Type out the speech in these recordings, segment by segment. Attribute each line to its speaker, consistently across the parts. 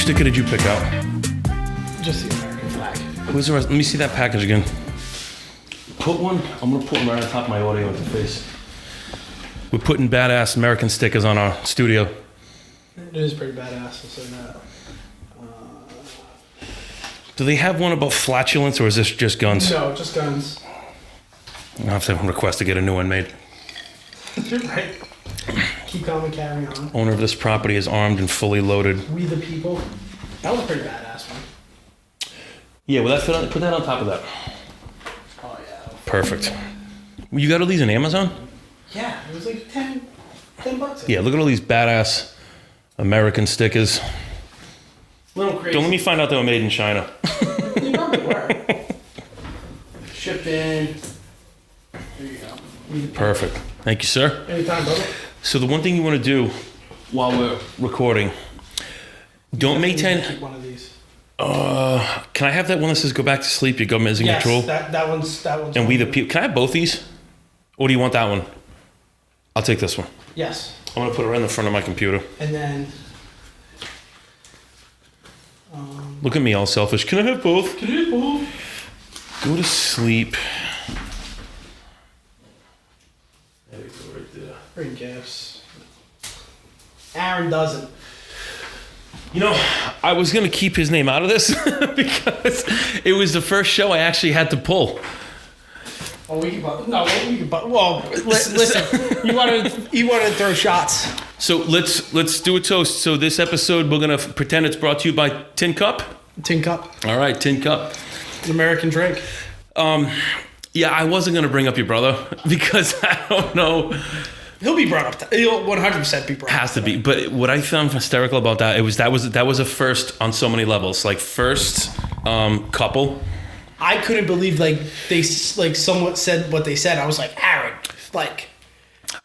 Speaker 1: sticker did you pick out?
Speaker 2: Just the American flag.
Speaker 1: Who's the rest? Let me see that package again. Put one. I'm gonna put one right on top of my audio interface. We're putting badass American stickers on our studio.
Speaker 2: It is pretty badass, I'll say that.
Speaker 1: Do they have one about flatulence, or is this just guns?
Speaker 2: No, just guns.
Speaker 1: I'll have to request to get a new one made.
Speaker 2: Right. Keep calm and carry on.
Speaker 1: Owner of this property is armed and fully loaded.
Speaker 2: We the people. That was a pretty badass one.
Speaker 1: Yeah, well, put that on top of that.
Speaker 2: Oh, yeah.
Speaker 1: Perfect. You got all these on Amazon?
Speaker 2: Yeah, it was like 10 bucks.
Speaker 1: Yeah, look at all these badass American stickers.
Speaker 2: Little crazy.
Speaker 1: Don't let me find out they were made in China.
Speaker 2: They probably were. Shipped in. There you go.
Speaker 1: Perfect. Thank you, sir.
Speaker 2: Anytime, brother.
Speaker 1: So the one thing you want to do while we're recording, don't maintain...
Speaker 2: Keep one of these.
Speaker 1: Can I have that one that says "Go back to sleep"? Your government is in control.
Speaker 2: Yes, that one's.
Speaker 1: And we the people. Can I have both these? Or do you want that one? I'll take this one.
Speaker 2: Yes.
Speaker 1: I'm gonna put it right in the front of my computer.
Speaker 2: And then.
Speaker 1: Look at me, all selfish. Can I have both?
Speaker 2: Can you have both?
Speaker 1: Go to sleep.
Speaker 2: There we go, right there. Bring gifts. Aaron doesn't.
Speaker 1: You know, I was gonna keep his name out of this because it was the first show I actually had to pull.
Speaker 2: Oh, we can. Well, listen. you wanted to throw shots.
Speaker 1: So let's do a toast. So this episode we're gonna pretend it's brought to you by Tin Cup.
Speaker 2: Tin Cup.
Speaker 1: All right, Tin Cup.
Speaker 2: An American drink.
Speaker 1: Yeah, I wasn't gonna bring up your brother because I don't know.
Speaker 2: He'll be brought up. He'll 100% be brought up.
Speaker 1: Has to be. But what I found hysterical about that, that was a first on so many levels. Like first couple.
Speaker 2: I couldn't believe they somewhat said what they said. I was like, Aaron,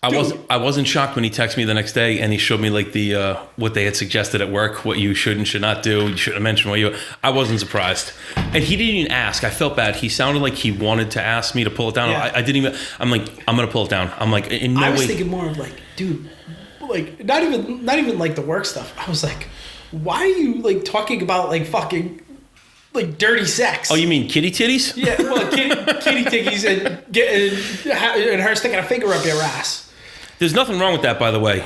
Speaker 1: I wasn't shocked when he texted me the next day and he showed me like the what they had suggested at work, what you should and should not do. You shouldn't have mentioned what you. I wasn't surprised, and he didn't even ask. I felt bad. He sounded like he wanted to ask me to pull it down.
Speaker 2: Yeah.
Speaker 1: I didn't even. I'm like, I'm gonna pull it down. I'm like, in no way.
Speaker 2: I was thinking more of like, dude, like not even like the work stuff. I was like, why are you like talking about like fucking like dirty sex?
Speaker 1: Oh, you mean kitty titties?
Speaker 2: Yeah, well, kitty tickies and her sticking a finger up your ass.
Speaker 1: There's nothing wrong with that, by the way.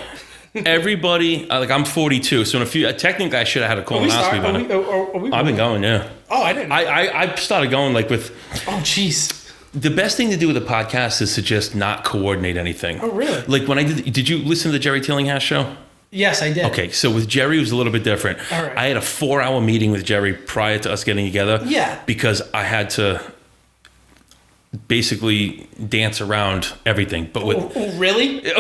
Speaker 1: Everybody, like I'm 42, so in a few, technically I should have had a colonoscopy by now. I've been going, yeah.
Speaker 2: Oh, I didn't.
Speaker 1: I started going like with.
Speaker 2: Oh, jeez.
Speaker 1: The best thing to do with a podcast is to just not coordinate anything.
Speaker 2: Oh, really?
Speaker 1: Like when I did you listen to the Jerry Tillinghast show?
Speaker 2: Yes, I did.
Speaker 1: Okay, so with Jerry it was a little bit different.
Speaker 2: All right.
Speaker 1: I had a 4-hour meeting with Jerry prior to us getting together.
Speaker 2: Yeah.
Speaker 1: Because I had to basically dance around everything. But with
Speaker 2: really? You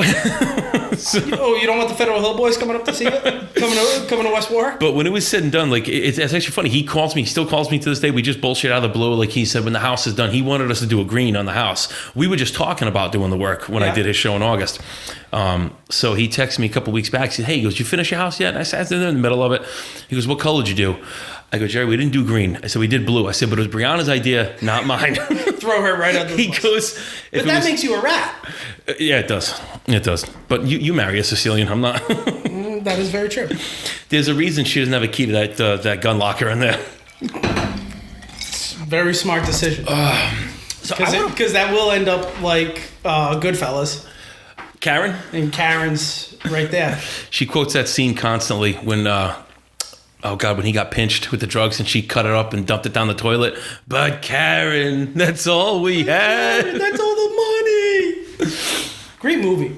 Speaker 2: don't want the Federal Hill Boys coming up to see you? Coming to West Warwick?
Speaker 1: But when it was said and done, like it's actually funny. He still calls me to this day. We just bullshit out of the blue. Like he said, when the house is done, he wanted us to do a green on the house. We were just talking about doing the work when I did his show in August. So he texted me a couple weeks back. He said, "Hey," he goes, "You finish your house yet?" And I sat there in the middle of it. He goes, "What color did you do?" I go, "Jerry, we didn't do green." I said, "We did blue." I said, "But it was Brianna's idea, not mine."
Speaker 2: Throw her right under the bus.
Speaker 1: He goes,
Speaker 2: but that makes you a rat.
Speaker 1: Yeah, it does. It does. But you marry a Sicilian. I'm not.
Speaker 2: That is very true.
Speaker 1: There's a reason she doesn't have a key to that gun locker in there.
Speaker 2: Very smart decision. Because that will end up like Goodfellas.
Speaker 1: Karen?
Speaker 2: And Karen's right there.
Speaker 1: She quotes that scene constantly when, when he got pinched with the drugs and she cut it up and dumped it down the toilet. But Karen, that's all we had.
Speaker 2: That's all the money. Great movie.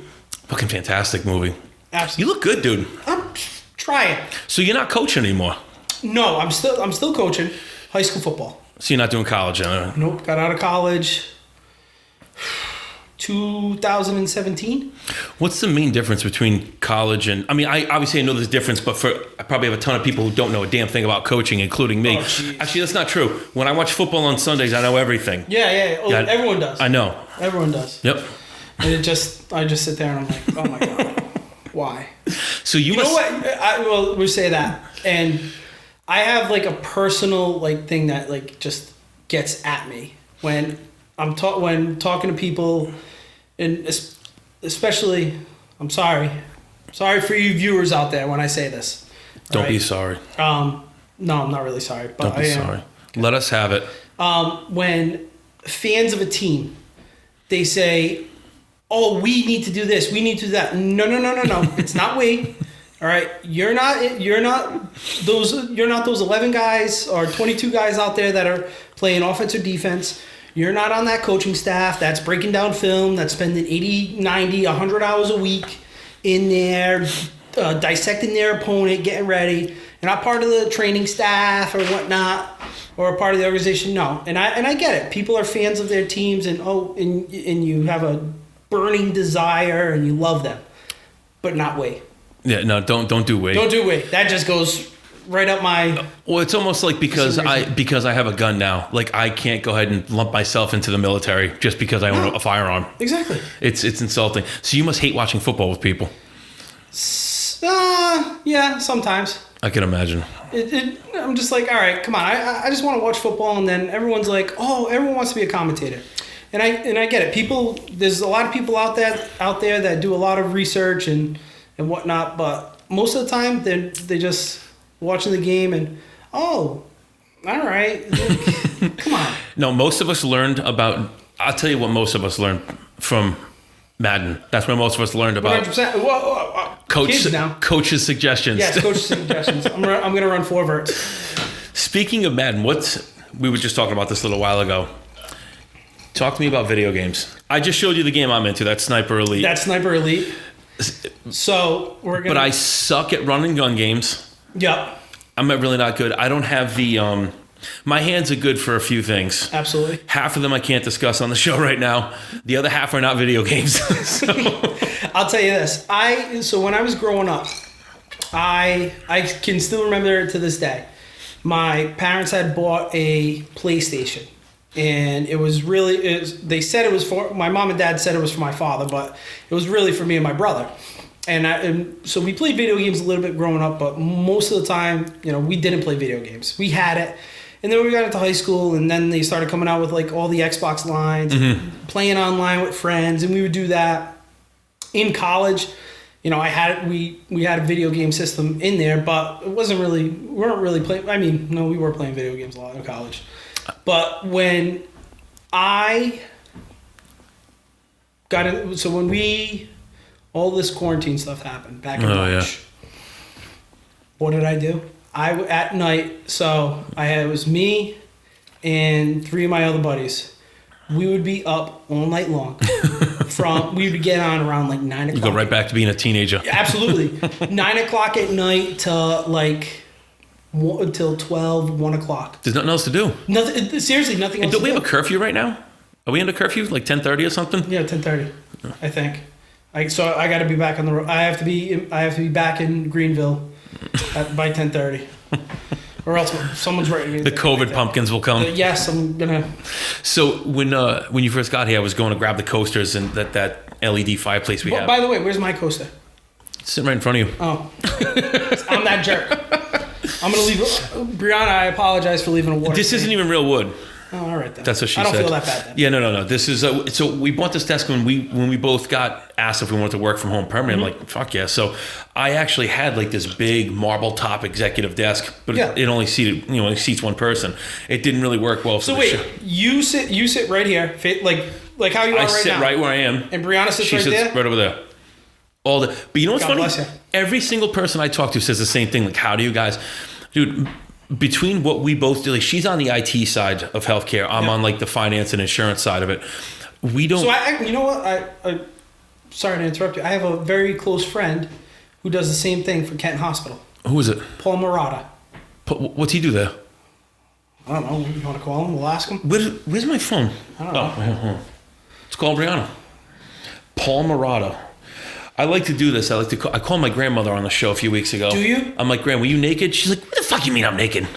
Speaker 1: Fucking fantastic movie.
Speaker 2: Absolutely.
Speaker 1: You look good, dude.
Speaker 2: I'm trying.
Speaker 1: So you're not coaching anymore?
Speaker 2: No, I'm still coaching high school football.
Speaker 1: So you're not doing college anymore?
Speaker 2: Nope. Got out of college 2017.
Speaker 1: What's the main difference between college and... I mean, I obviously know there's a difference, but I probably have a ton of people who don't know a damn thing about coaching, including me.
Speaker 2: Oh,
Speaker 1: actually, that's not true. When I watch football on Sundays, I know everything.
Speaker 2: Yeah. Oh, yeah. Everyone does.
Speaker 1: I know.
Speaker 2: Everyone does.
Speaker 1: Yep.
Speaker 2: And I just sit there and I'm like, oh my God, why?
Speaker 1: So
Speaker 2: you know what? We say that, and I have like a personal like thing that like just gets at me when I'm talking to people, and especially, I'm sorry for you viewers out there when I say this.
Speaker 1: Don't
Speaker 2: right?
Speaker 1: be sorry.
Speaker 2: No, I'm not really sorry, but
Speaker 1: Don't be sorry. Let us have it.
Speaker 2: When fans of a team, they say, "Oh, we need to do this. We need to do that." No. It's not we. All right, you're not those 11 guys or 22 guys out there that are playing offense or defense. You're not on that coaching staff that's breaking down film, that's spending 80, 90, 100 hours a week in there dissecting their opponent, getting ready. You're not part of the training staff or whatnot, or a part of the organization. No, and I get it. People are fans of their teams, and you have a burning desire and you love them, but not we.
Speaker 1: Yeah, no, don't do Wade.
Speaker 2: Don't do Wade. That just goes right up my...
Speaker 1: Well, it's almost like because I have a gun now, like I can't go ahead and lump myself into the military just because I own a firearm.
Speaker 2: Exactly.
Speaker 1: It's insulting. So you must hate watching football with people.
Speaker 2: Yeah, sometimes.
Speaker 1: I can imagine.
Speaker 2: I'm just like, all right, come on. I just want to watch football, and then everyone's like, oh, everyone wants to be a commentator. And I get it. There's a lot of people out there that do a lot of research and whatnot, but most of the time they just watching the game and, oh, all right, come on.
Speaker 1: No, most of us learned about. I'll tell you what most of us learned from Madden. That's where most of us learned about
Speaker 2: 100%. Whoa.
Speaker 1: Coach's suggestions.
Speaker 2: Yes, coach's suggestions. I'm gonna run 4 verts.
Speaker 1: Speaking of Madden, we were just talking about this a little while ago. Talk to me about video games. I just showed you the game I'm into. That's Sniper Elite. So we're gonna. But I suck at run and gun games.
Speaker 2: Yep.
Speaker 1: I'm really not good. I don't have the. My hands are good for a few things.
Speaker 2: Absolutely.
Speaker 1: Half of them I can't discuss on the show right now. The other half are not video games. So.
Speaker 2: I'll tell you this. So when I was growing up, I can still remember it to this day. My parents had bought a PlayStation. And they said it was for, my mom and dad said it was for my father, but it was really for me and my brother. And so we played video games a little bit growing up, but most of the time, we didn't play video games. We had it. And then we got into high school, and then they started coming out with like all the Xbox lines, playing online with friends, and we would do that. In college, we had a video game system in there, but it wasn't really, we weren't really playing. I mean, no, we were playing video games a lot in college. But when I got in, so when all this quarantine stuff happened back in March, what did I do? At night, so it was me and 3 of my other buddies. We would be up all night long. We would get on around like 9 o'clock.
Speaker 1: You go right back to being a teenager.
Speaker 2: Absolutely. 9 o'clock at night to like... until 12, 1 o'clock.
Speaker 1: There's nothing else to do.
Speaker 2: Seriously, nothing else
Speaker 1: and
Speaker 2: to do.
Speaker 1: Do we have a curfew right now? Are we under curfew? Like 10:30 or something?
Speaker 2: Yeah, 10:30. I think. So I got to be back on the road. I have to be back in Greenville by 10:30. Or else someone's writing.
Speaker 1: The COVID pumpkins will come.
Speaker 2: Yes, I'm gonna.
Speaker 1: So when you first got here, I was going to grab the coasters and that LED fireplace we have.
Speaker 2: By the way, where's my coaster?
Speaker 1: It's sitting right in front of you.
Speaker 2: Oh, I'm that jerk. I'm gonna leave. Brianna, I apologize for leaving a water.
Speaker 1: This isn't even real wood.
Speaker 2: Oh, all right then.
Speaker 1: That's what she said.
Speaker 2: I don't feel that bad then.
Speaker 1: Yeah, no. This is so we bought this desk when we both got asked if we wanted to work from home permanently. I'm like, fuck yeah. So I actually had like this big marble top executive desk, but it only seats one person. It didn't really work well.
Speaker 2: So wait, you sit right here, like how you are right now. I
Speaker 1: sit right where I am,
Speaker 2: and Brianna sits right there.
Speaker 1: She sits right over there. But you know what's funny?
Speaker 2: Bless you.
Speaker 1: Every single person I talk to says the same thing. Like, how do you guys, dude? Between what we both do, like she's on the IT side of healthcare, I'm on like the finance and insurance side of it. We don't.
Speaker 2: So you know what? I sorry to interrupt you. I have a very close friend who does the same thing for Kent Hospital.
Speaker 1: Who is it?
Speaker 2: Paul Murata.
Speaker 1: What's he do there?
Speaker 2: I don't know. You want to call him? We'll ask him.
Speaker 1: Where's my phone?
Speaker 2: I don't know.
Speaker 1: Let's call Brianna. Paul Murata. I like to do this. I called my grandmother on the show a few weeks ago.
Speaker 2: Do you?
Speaker 1: I'm like, Gran, were you naked? She's like, what the fuck you mean I'm naked?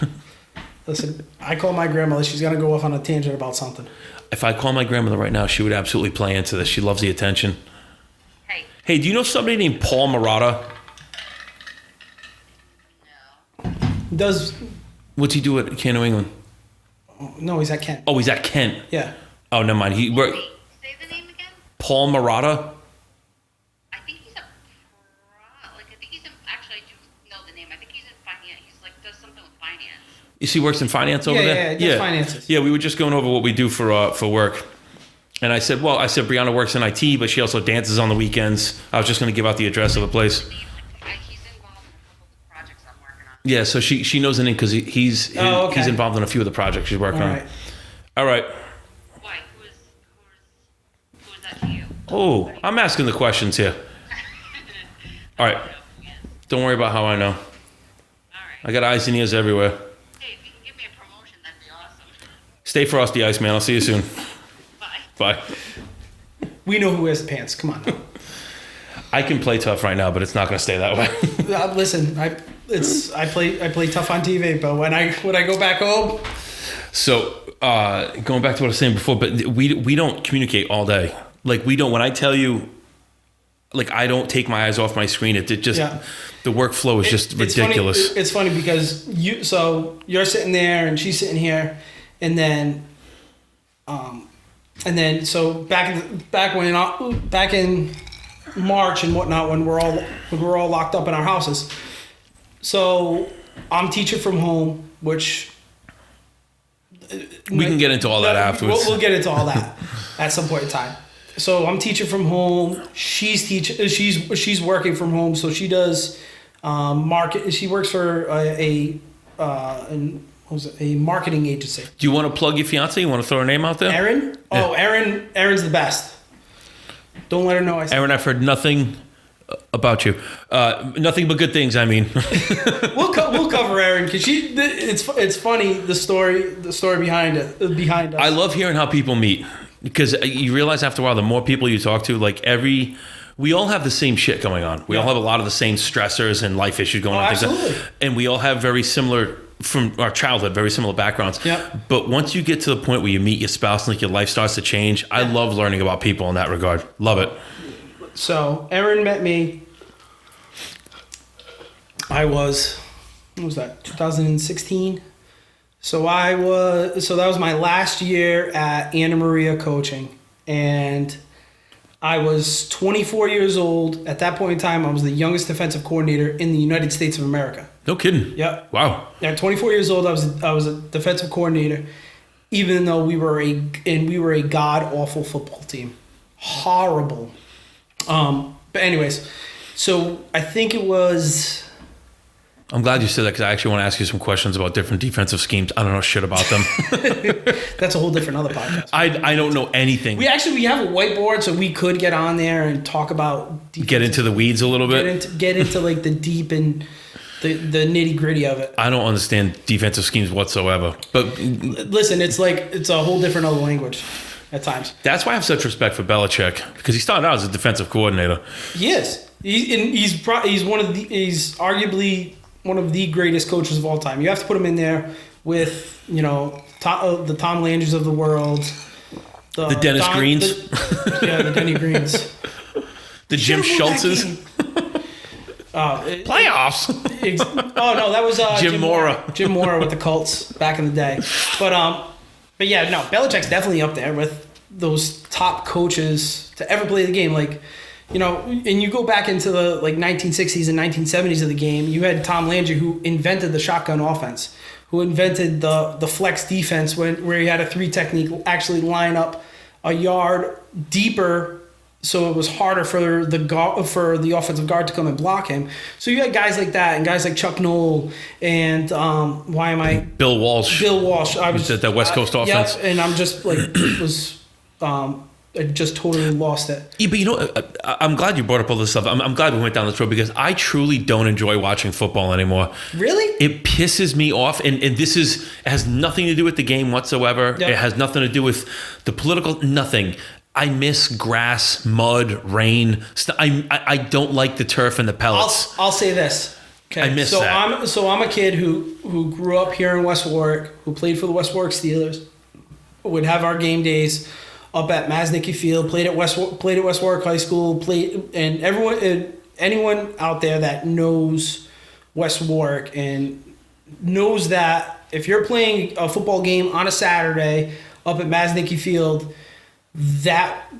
Speaker 2: Listen, I call my grandmother. She's going to go off on a tangent about something.
Speaker 1: If I call my grandmother right now, she would absolutely play into this. She loves the attention. Hey, do you know somebody named Paul Murata?
Speaker 2: No.
Speaker 1: What's he do at Kent, New England?
Speaker 2: No, he's at Kent.
Speaker 1: Oh, he's at Kent.
Speaker 2: Yeah.
Speaker 1: Oh, never mind.
Speaker 3: Say the name again?
Speaker 1: Paul Murata?
Speaker 3: I think he's actually, I do know the name. I think he's in finance. He's like does something with finance.
Speaker 1: You see, works in finance over there.
Speaker 2: Yeah, does finances.
Speaker 1: Yeah, we were just going over what we do for work. And I said, Brianna works in IT, but she also dances on the weekends. I was just going to give out the address of the place.
Speaker 3: He's involved in a couple of the projects I'm working on.
Speaker 1: Yeah, so she knows the name because he's involved in a few of the projects she's working on. All right.
Speaker 3: Why? Who is that to you?
Speaker 1: Oh, I'm asking the questions here. All right. Don't worry about how I know.
Speaker 3: All right.
Speaker 1: I got eyes and ears everywhere.
Speaker 3: Hey, if you can give me a promotion, that'd be awesome.
Speaker 1: Stay frosty, Iceman. I'll see you soon.
Speaker 3: Bye.
Speaker 1: Bye.
Speaker 2: We know who wears the pants. Come on.
Speaker 1: I can play tough right now, but it's not going to stay that way.
Speaker 2: Listen, I play tough on TV, but when I go back home.
Speaker 1: So going back to what I was saying before, but we don't communicate all day. Like we don't. When I tell you, like I don't take my eyes off my screen. It just the workflow is just ridiculous.
Speaker 2: It's funny because you're sitting there and she's sitting here, and then so back in March and whatnot when we're all locked up in our houses. So I'm teaching from home, which
Speaker 1: we can get into all that afterwards.
Speaker 2: We'll get into all that at some point in time. So I'm teaching from home. She's working from home. So she does market. She works for a marketing agency.
Speaker 1: Do you want to plug your fiance? You want to throw her name out there?
Speaker 2: Erin?
Speaker 1: Yeah.
Speaker 2: Oh, Erin's the best. Don't let her know I said.
Speaker 1: Erin, I've heard nothing about you. Nothing but good things, I mean.
Speaker 2: We'll cover Erin because it's funny the story behind us.
Speaker 1: I love hearing how people meet because you realize after a while the more people you talk to, we all have the same shit going on. We all have a lot of the same stressors and life issues going on.
Speaker 2: Absolutely.
Speaker 1: And we all have very similar, from our childhood, very similar backgrounds.
Speaker 2: Yeah.
Speaker 1: But once you get to the point where you meet your spouse and your life starts to change, I love learning about people in that regard. Love it.
Speaker 2: So Erin met me. What was that? 2016. So that was my last year at Anna Maria coaching, and I was 24 years old. At that point in time, I was the youngest defensive coordinator in the United States of America.
Speaker 1: No kidding.
Speaker 2: Yep.
Speaker 1: Wow.
Speaker 2: At 24 years old, I was a defensive coordinator, even though we were a god awful football team, horrible. But anyways, so I think it was.
Speaker 1: I'm glad you said that because I actually want to ask you some questions about different defensive schemes. I don't know shit about them.
Speaker 2: That's a whole different other podcast.
Speaker 1: I don't know anything.
Speaker 2: We have a whiteboard, so we could get on there and talk about
Speaker 1: get into the weeds a little bit.
Speaker 2: Get into like the deep and the nitty gritty of it.
Speaker 1: I don't understand defensive schemes whatsoever. But
Speaker 2: listen, it's a whole different other language at times.
Speaker 1: That's why I have such respect for Belichick because he started out as a defensive coordinator.
Speaker 2: He is. He's arguably one of the greatest coaches of all time. You have to put him in there with, the Tom Landrys of the world.
Speaker 1: The Dennis Greens.
Speaker 2: The Denny Greens.
Speaker 1: The Jim Schultzes. Playoffs.
Speaker 2: No, that was
Speaker 1: Jim Mora.
Speaker 2: Jim Mora with the Colts back in the day. But yeah, no, Belichick's definitely up there with those top coaches to ever play the game. And you go back into the 1960s and 1970s of the game, you had Tom Landry who invented the shotgun offense, who invented the flex defense where he had a 3 technique actually line up a yard deeper so it was harder for the offensive guard to come and block him. So you had guys like that and guys like Chuck Noll and
Speaker 1: Bill Walsh.
Speaker 2: I was
Speaker 1: that West Coast offense.
Speaker 2: Yeah, and I'm just I just totally lost it.
Speaker 1: Yeah, but I'm glad you brought up all this stuff. I'm glad we went down this road because I truly don't enjoy watching football anymore.
Speaker 2: Really?
Speaker 1: It pisses me off, and it has nothing to do with the game whatsoever. Yep. It has nothing to do with the political, nothing. I miss grass, mud, rain. I don't like the turf and the pellets.
Speaker 2: I'll say this. Okay.
Speaker 1: I miss that.
Speaker 2: I'm a kid who grew up here in West Warwick, who played for the West Warwick Steelers, would have our game days up at Masnicki Field, played at West Warwick High School, and anyone out there that knows West Warwick and knows that if you're playing a football game on a Saturday up at Masnicki Field, that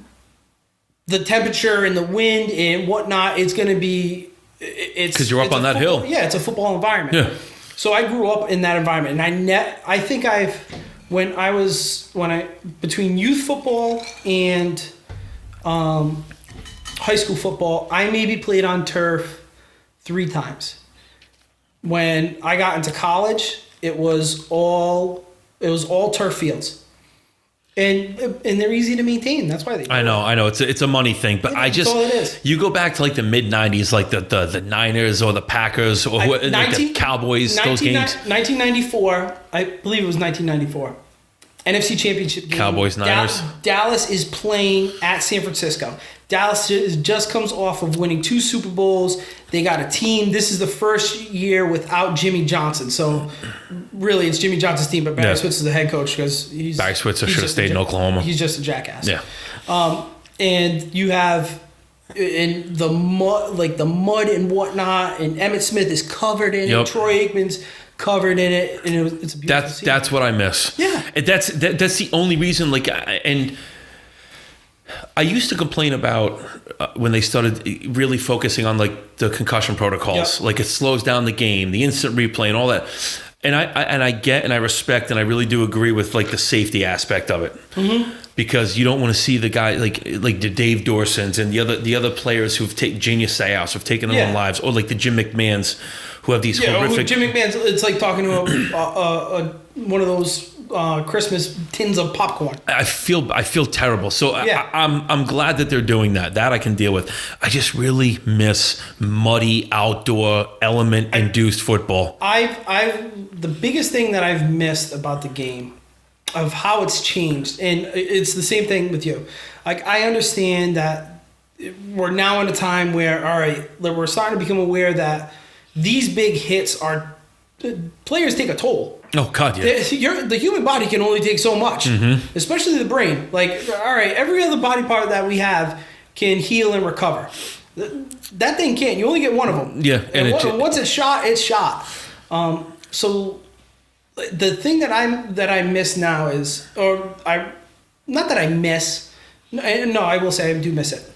Speaker 2: the temperature and the wind and whatnot, it's going to be it's
Speaker 1: because you're up
Speaker 2: it's
Speaker 1: on
Speaker 2: a
Speaker 1: that
Speaker 2: football-
Speaker 1: hill.
Speaker 2: Yeah, it's a football environment.
Speaker 1: Yeah.
Speaker 2: So I grew up in that environment, and I think between youth football and high school football, I maybe played on turf 3 times. When I got into college, it was all turf fields. And they're easy to maintain. That's why they do
Speaker 1: I know. It's a money thing, but
Speaker 2: That's all it is.
Speaker 1: you go back to like the mid '90s, like the Niners or the Packers or like the Cowboys. Those games.
Speaker 2: 1994, I believe it was 1994. NFC Championship game.
Speaker 1: Cowboys, Niners.
Speaker 2: Dallas is playing at San Francisco. Dallas just comes off of winning 2 Super Bowls. They got a team. This is the first year without Jimmy Johnson. So really, it's Jimmy Johnson's team, but Barry Switzer is the head coach because
Speaker 1: Barry Switzer should have stayed in Oklahoma.
Speaker 2: He's just a jackass.
Speaker 1: Yeah.
Speaker 2: And you have in the mud and whatnot, and Emmitt Smith is covered in it. Troy Aikman's covered in it, and it's a beautiful scene.
Speaker 1: That's what I miss.
Speaker 2: Yeah.
Speaker 1: And that's the only reason. Like, and I used to complain about when they started really focusing on like the concussion protocols.
Speaker 2: Yep.
Speaker 1: Like it slows down the game, the instant replay, and all that. And I get and I respect and I really do agree with like the safety aspect of it. Mm-hmm. Because you don't want to see the guy like the Dave Dorsons and the other players who've taken Genius Sayos who've taken their own lives, or like the Jim McMahons who have these horrific.
Speaker 2: Jim McMahon's. It's like talking to one of those Christmas tins of popcorn.
Speaker 1: I feel terrible. So
Speaker 2: Yeah.
Speaker 1: I'm glad that they're doing that. That I can deal with. I just really miss muddy outdoor element induced football.
Speaker 2: The biggest thing that I've missed about the game of how it's changed, and it's the same thing with you. Like I understand that we're now in a time where we're starting to become aware that these big hits are players take a toll.
Speaker 1: Oh God, yeah.
Speaker 2: The human body can only take so much, especially the brain. Like, all right, every other body part that we have can heal and recover. That thing can't. You only get one of them.
Speaker 1: Yeah,
Speaker 2: and once it's shot, it's shot. So the thing that I miss now is, not that I miss. No, I will say I do miss it.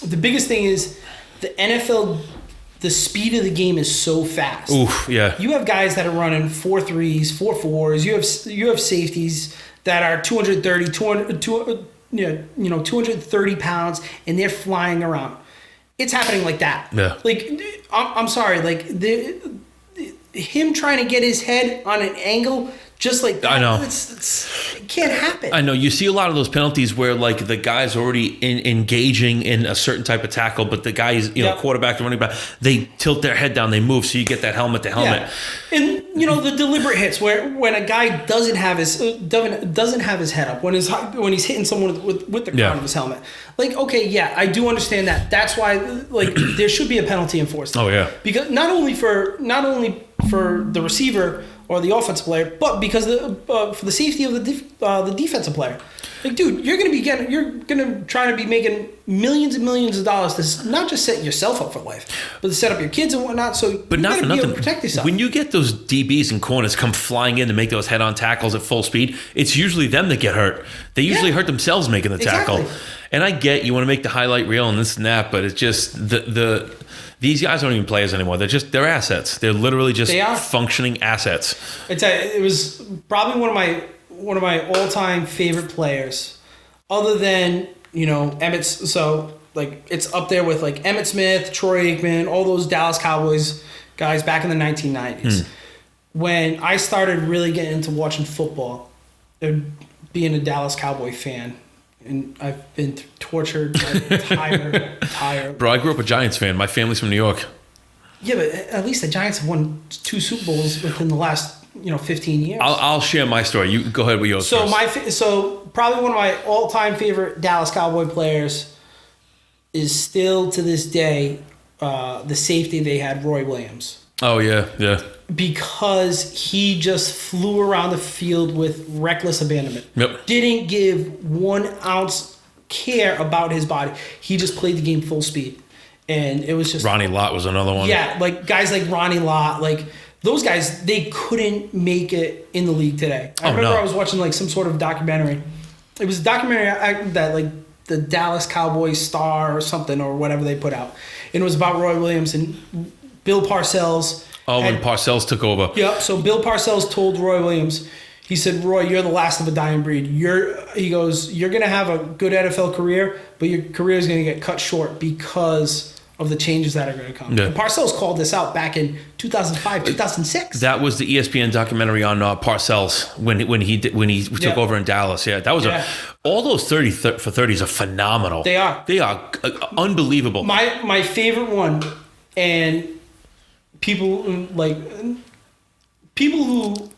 Speaker 2: The biggest thing is the NFL. The speed of the game is so fast.
Speaker 1: Oof, yeah.
Speaker 2: You have guys that are running 4.3s, 4.4s. You have safeties that are 230 pounds, and they're flying around. It's happening like that.
Speaker 1: Yeah.
Speaker 2: Like, I'm sorry. Like him trying to get his head on an angle just like that.
Speaker 1: I know.
Speaker 2: It can't happen.
Speaker 1: I know. You see a lot of those penalties where like the guy's already engaging in a certain type of tackle, but the guys, quarterback and running back, they tilt their head down, they move, so you get that helmet to helmet.
Speaker 2: Yeah. And the deliberate hits where when a guy doesn't have his head up when he's hitting someone with the crown of his helmet. Like, okay, yeah, I do understand that. That's why like there should be a penalty enforced.
Speaker 1: Oh yeah.
Speaker 2: Because not only for the receiver or the offensive player, but because for the safety of the defensive player. Like, dude, you're gonna try to be making millions and millions of dollars to not just set yourself up for life, but to set up your kids and whatnot. So
Speaker 1: but not for nothing.
Speaker 2: Be able to protect yourself.
Speaker 1: When you get those DBs and corners come flying in to make those head-on tackles at full speed, it's usually them that get hurt. They usually hurt themselves making the tackle.
Speaker 2: Exactly.
Speaker 1: And I get you want to make the highlight reel and this and that, but it's just these guys don't even play us anymore. They're assets. They're literally just functioning assets.
Speaker 2: It was probably one of my all-time favorite players, other than Emmitt. So like it's up there with like Emmitt Smith, Troy Aikman, all those Dallas Cowboys guys back in the 1990s. When I started really getting into watching football, and being a Dallas Cowboy fan. And I've been tortured my entire.
Speaker 1: Bro, I grew up a Giants fan. My family's from New York.
Speaker 2: Yeah, but at least the Giants have won 2 Super Bowls within the last 15 years.
Speaker 1: I'll share my story. You go ahead with yours.
Speaker 2: So probably one of my all-time favorite Dallas Cowboy players is still to this day the safety they had, Roy Williams.
Speaker 1: Oh yeah.
Speaker 2: Because he just flew around the field with reckless abandonment.
Speaker 1: Yep.
Speaker 2: Didn't give 1 ounce care about his body. He just played the game full speed. And it was just...
Speaker 1: Ronnie Lott was another one.
Speaker 2: Yeah, like guys like Ronnie Lott, like those guys, they couldn't make it in the league today. I remember I was watching like some sort of documentary. It was a documentary that like the Dallas Cowboys Star or something or whatever they put out. And it was about Roy Williams, and Bill Parcells.
Speaker 1: When Parcells took over.
Speaker 2: Yep. So Bill Parcells told Roy Williams, he said, Roy, you're the last of a dying breed. He goes, you're going to have a good NFL career, but your career is going to get cut short because of the changes that are going to come.
Speaker 1: Yeah.
Speaker 2: And Parcells called this out back in 2005, 2006.
Speaker 1: That was the ESPN documentary on Parcells when he took over in Dallas. Yeah, that was all those 30 for 30s are phenomenal.
Speaker 2: They are
Speaker 1: unbelievable.
Speaker 2: My favorite one, and people who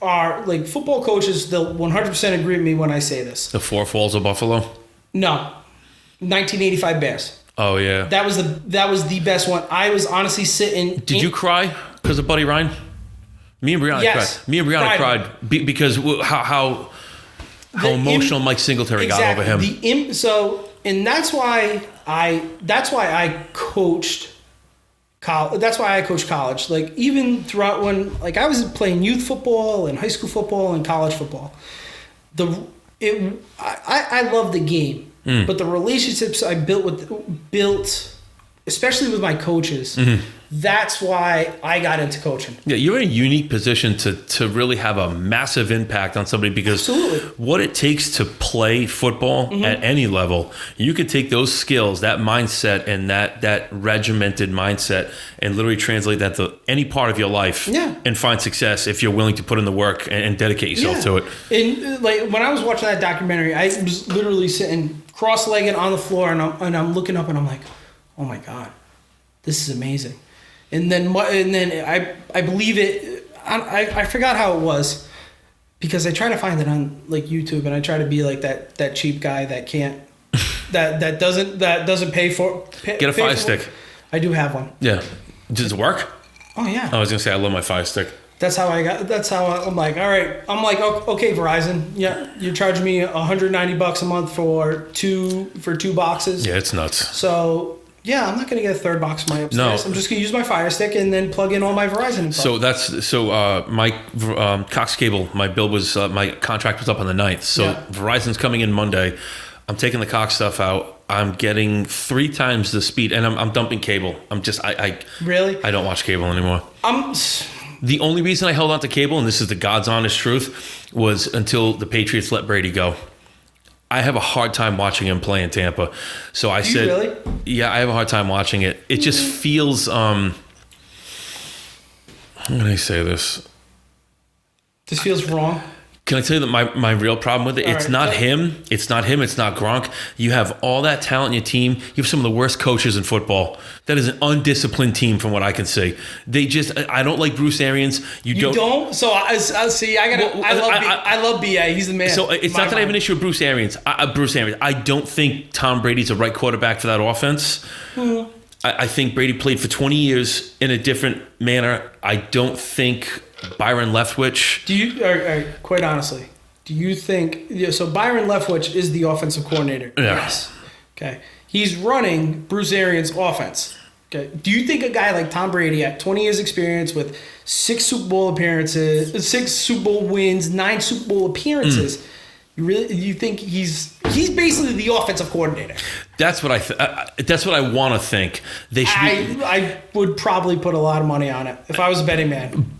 Speaker 2: are like football coaches, they'll 100% agree with me when I say this.
Speaker 1: The Four Falls of Buffalo?
Speaker 2: No. 1985 Bears.
Speaker 1: Oh yeah.
Speaker 2: That was the best one. I was honestly sitting.
Speaker 1: Did you cry because of Buddy Ryan? Me and Brianna cried. Me and Brianna cried because how emotional Mike Singletary got over him.
Speaker 2: And that's why I coached college. That's why I coached college. Like even throughout when I was playing youth football and high school football and college football. I love the game. But the relationships I built, especially with my coaches, that's why I got into coaching.
Speaker 1: Yeah, you're in a unique position to really have a massive impact on somebody because what it takes to play football at any level, you could take those skills, that mindset, and that regimented mindset and literally translate that to any part of your life and find success if you're willing to put in the work and dedicate yourself to it.
Speaker 2: And when I was watching that documentary, I was literally sitting cross-legged on the floor, and I'm looking up, and I'm like, oh my God, this is amazing. And then I believe it. I forgot how it was because I try to find it on YouTube, and I try to be like that cheap guy that can't that doesn't pay for.
Speaker 1: Get a Fire Stick.
Speaker 2: I do have one.
Speaker 1: Yeah, does it work?
Speaker 2: Oh yeah.
Speaker 1: I was gonna say I love my Fire Stick.
Speaker 2: That's how I'm like, all right. I'm like, okay, Verizon. Yeah, you're charging me $190 a month for two boxes.
Speaker 1: Yeah, it's nuts.
Speaker 2: So yeah, I'm not gonna get a third box for my upstairs. No. I'm just gonna use my Fire Stick and then plug in all my Verizon info.
Speaker 1: My Cox Cable. My bill was my contract was up on the 9th. So Verizon's coming in Monday. I'm taking the Cox stuff out. I'm getting 3 times the speed, and I'm dumping cable.
Speaker 2: Really?
Speaker 1: I don't watch cable anymore. The only reason I held on to cable, and this is the God's honest truth, was until the Patriots let Brady go. I have a hard time watching him play in Tampa. So I said,
Speaker 2: really?
Speaker 1: Yeah, I have a hard time watching it. It just feels, how can I say this?
Speaker 2: This feels wrong.
Speaker 1: Can I tell you that my real problem with it? It's not him. It's not Gronk. You have all that talent in your team. You have some of the worst coaches in football. That is an undisciplined team from what I can see. I don't like Bruce Arians. You don't?
Speaker 2: So I see. I love BA. He's the man.
Speaker 1: So it's not that I have an issue with Bruce Arians. I don't think Tom Brady's the right quarterback for that offense. I think Brady played for 20 years in a different manner. I don't think Byron Leftwich.
Speaker 2: Quite honestly, do you think so? Byron Leftwich is the offensive coordinator.
Speaker 1: Yeah.
Speaker 2: Yes. Okay. He's running Bruce Arians' offense. Okay. Do you think a guy like Tom Brady at 20 years experience with 6 Super Bowl appearances, 6 Super Bowl wins, 9 Super Bowl appearances, you think he's basically the offensive coordinator?
Speaker 1: That's what I want to think. They should.
Speaker 2: I would probably put a lot of money on it if I was a betting man.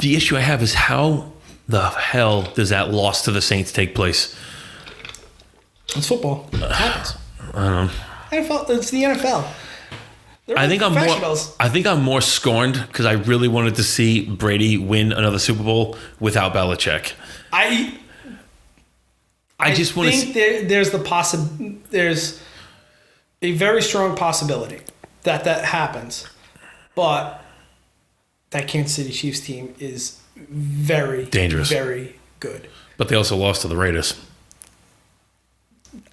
Speaker 1: The issue I have is how the hell does that loss to the Saints take place?
Speaker 2: It's football. It happens.
Speaker 1: I don't know.
Speaker 2: NFL. It's the NFL.
Speaker 1: I think I'm more scorned because I really wanted to see Brady win another Super Bowl without Belichick.
Speaker 2: I
Speaker 1: just want to
Speaker 2: think there's a very strong possibility that happens, but that Kansas City Chiefs team is very
Speaker 1: dangerous,
Speaker 2: very good.
Speaker 1: But they also lost to the Raiders.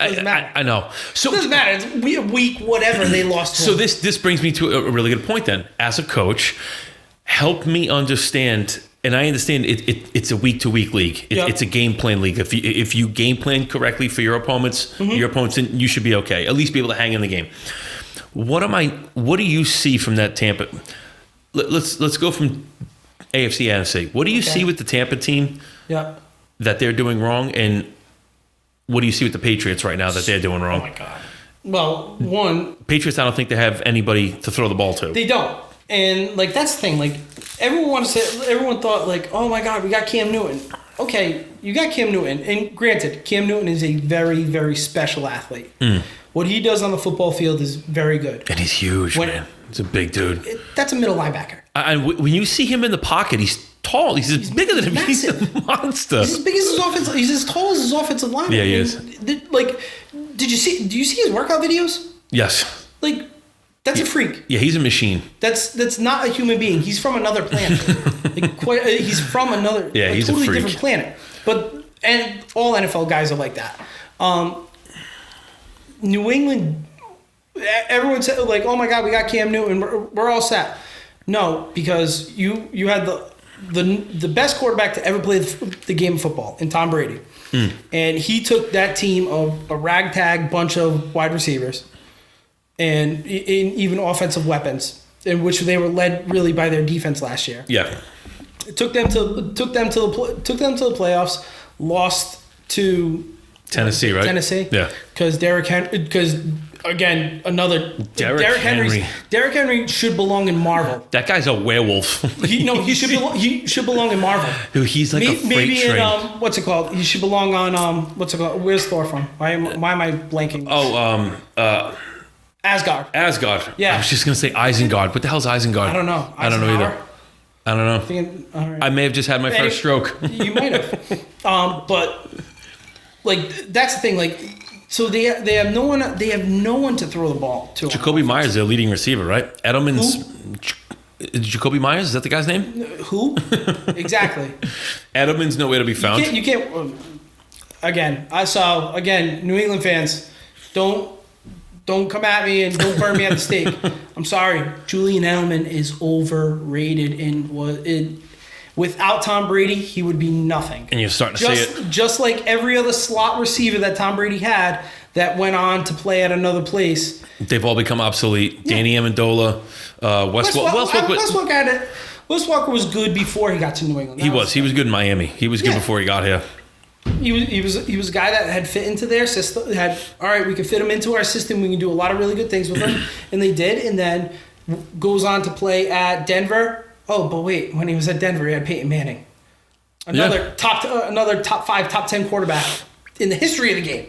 Speaker 2: Doesn't matter.
Speaker 1: I know. So
Speaker 2: it doesn't matter. It's week whatever they lost to.
Speaker 1: So this brings me to a really good point then. As a coach, help me understand, and I understand it's a week-to-week league. It's a game plan league. If you game plan correctly for your opponents, you should be okay. At least be able to hang in the game. What do you see from that Tampa? Let's go from AFC NFC. What do you see with the Tampa team that they're doing wrong, and what do you see with the Patriots right now that they're doing wrong?
Speaker 2: Oh my God. Well, Patriots,
Speaker 1: I don't think they have anybody to throw the ball to.
Speaker 2: They don't. And like that's the thing. Like everyone thought like, oh my God, we got Cam Newton. Okay, you got Cam Newton, and granted, Cam Newton is a very, very special athlete. What he does on the football field is very good.
Speaker 1: And he's huge, man. He's a big dude.
Speaker 2: That's a middle linebacker.
Speaker 1: And when you see him in the pocket, he's tall. He's bigger than him. He's a monster.
Speaker 2: He's as big as his offensive. He's as tall as his offensive lineman.
Speaker 1: Yeah, he is.
Speaker 2: Like, do you see his workout videos?
Speaker 1: Yes.
Speaker 2: Like, that's a freak.
Speaker 1: Yeah, he's a machine.
Speaker 2: That's not a human being. He's from another planet. He's from another.
Speaker 1: Yeah, he's
Speaker 2: totally
Speaker 1: a freak.
Speaker 2: Different planet. And all NFL guys are like that. New England. Everyone said like, "Oh my God, we got Cam Newton. We're all set." No, because you had the best quarterback to ever play the game of football in Tom Brady, and he took that team of a ragtag bunch of wide receivers, and even offensive weapons, in which they were led really by their defense last year.
Speaker 1: Yeah,
Speaker 2: it took them to the playoffs, lost to
Speaker 1: Tennessee, right?
Speaker 2: Tennessee,
Speaker 1: yeah,
Speaker 2: because again, another Derrick Henry. Derrick Henry should belong in Marvel.
Speaker 1: That guy's a werewolf.
Speaker 2: He should belong in Marvel.
Speaker 1: Dude, he's like a freight
Speaker 2: maybe
Speaker 1: train.
Speaker 2: in what's it called? He should belong on what's it called? Where's Thor from? Why am I blanking? Asgard.
Speaker 1: Asgard.
Speaker 2: Yeah.
Speaker 1: I was just gonna say Isengard. What the hell's Isengard?
Speaker 2: I don't know.
Speaker 1: I don't know either. I don't know.
Speaker 2: All right.
Speaker 1: I may have just had my first stroke.
Speaker 2: You might have. But like that's the thing. Like. So they have no one. They have no one to throw the ball to.
Speaker 1: Jacoby Myers, their leading receiver, right? Edelman's. Jacoby Myers, is that the guy's name?
Speaker 2: Who? Exactly.
Speaker 1: Edelman's nowhere to be found.
Speaker 2: You can't. Again, New England fans, don't come at me and don't burn me at the stake. I'm sorry, Julian Edelman is overrated and without Tom Brady, he would be nothing.
Speaker 1: And you're starting to see it.
Speaker 2: Just like every other slot receiver that Tom Brady had that went on to play at another place.
Speaker 1: They've all become obsolete. Yeah. Danny Amendola, Wes
Speaker 2: Walker was good before he got to New England.
Speaker 1: He was good in Miami. He was good before he got here.
Speaker 2: He was a guy that had fit into their system. All right, we can fit him into our system. We can do a lot of really good things with him, and they did. And then goes on to play at Denver. Oh, but wait, when he was at Denver, he had Peyton Manning. Another top 5, top 10 quarterback in the history of the game.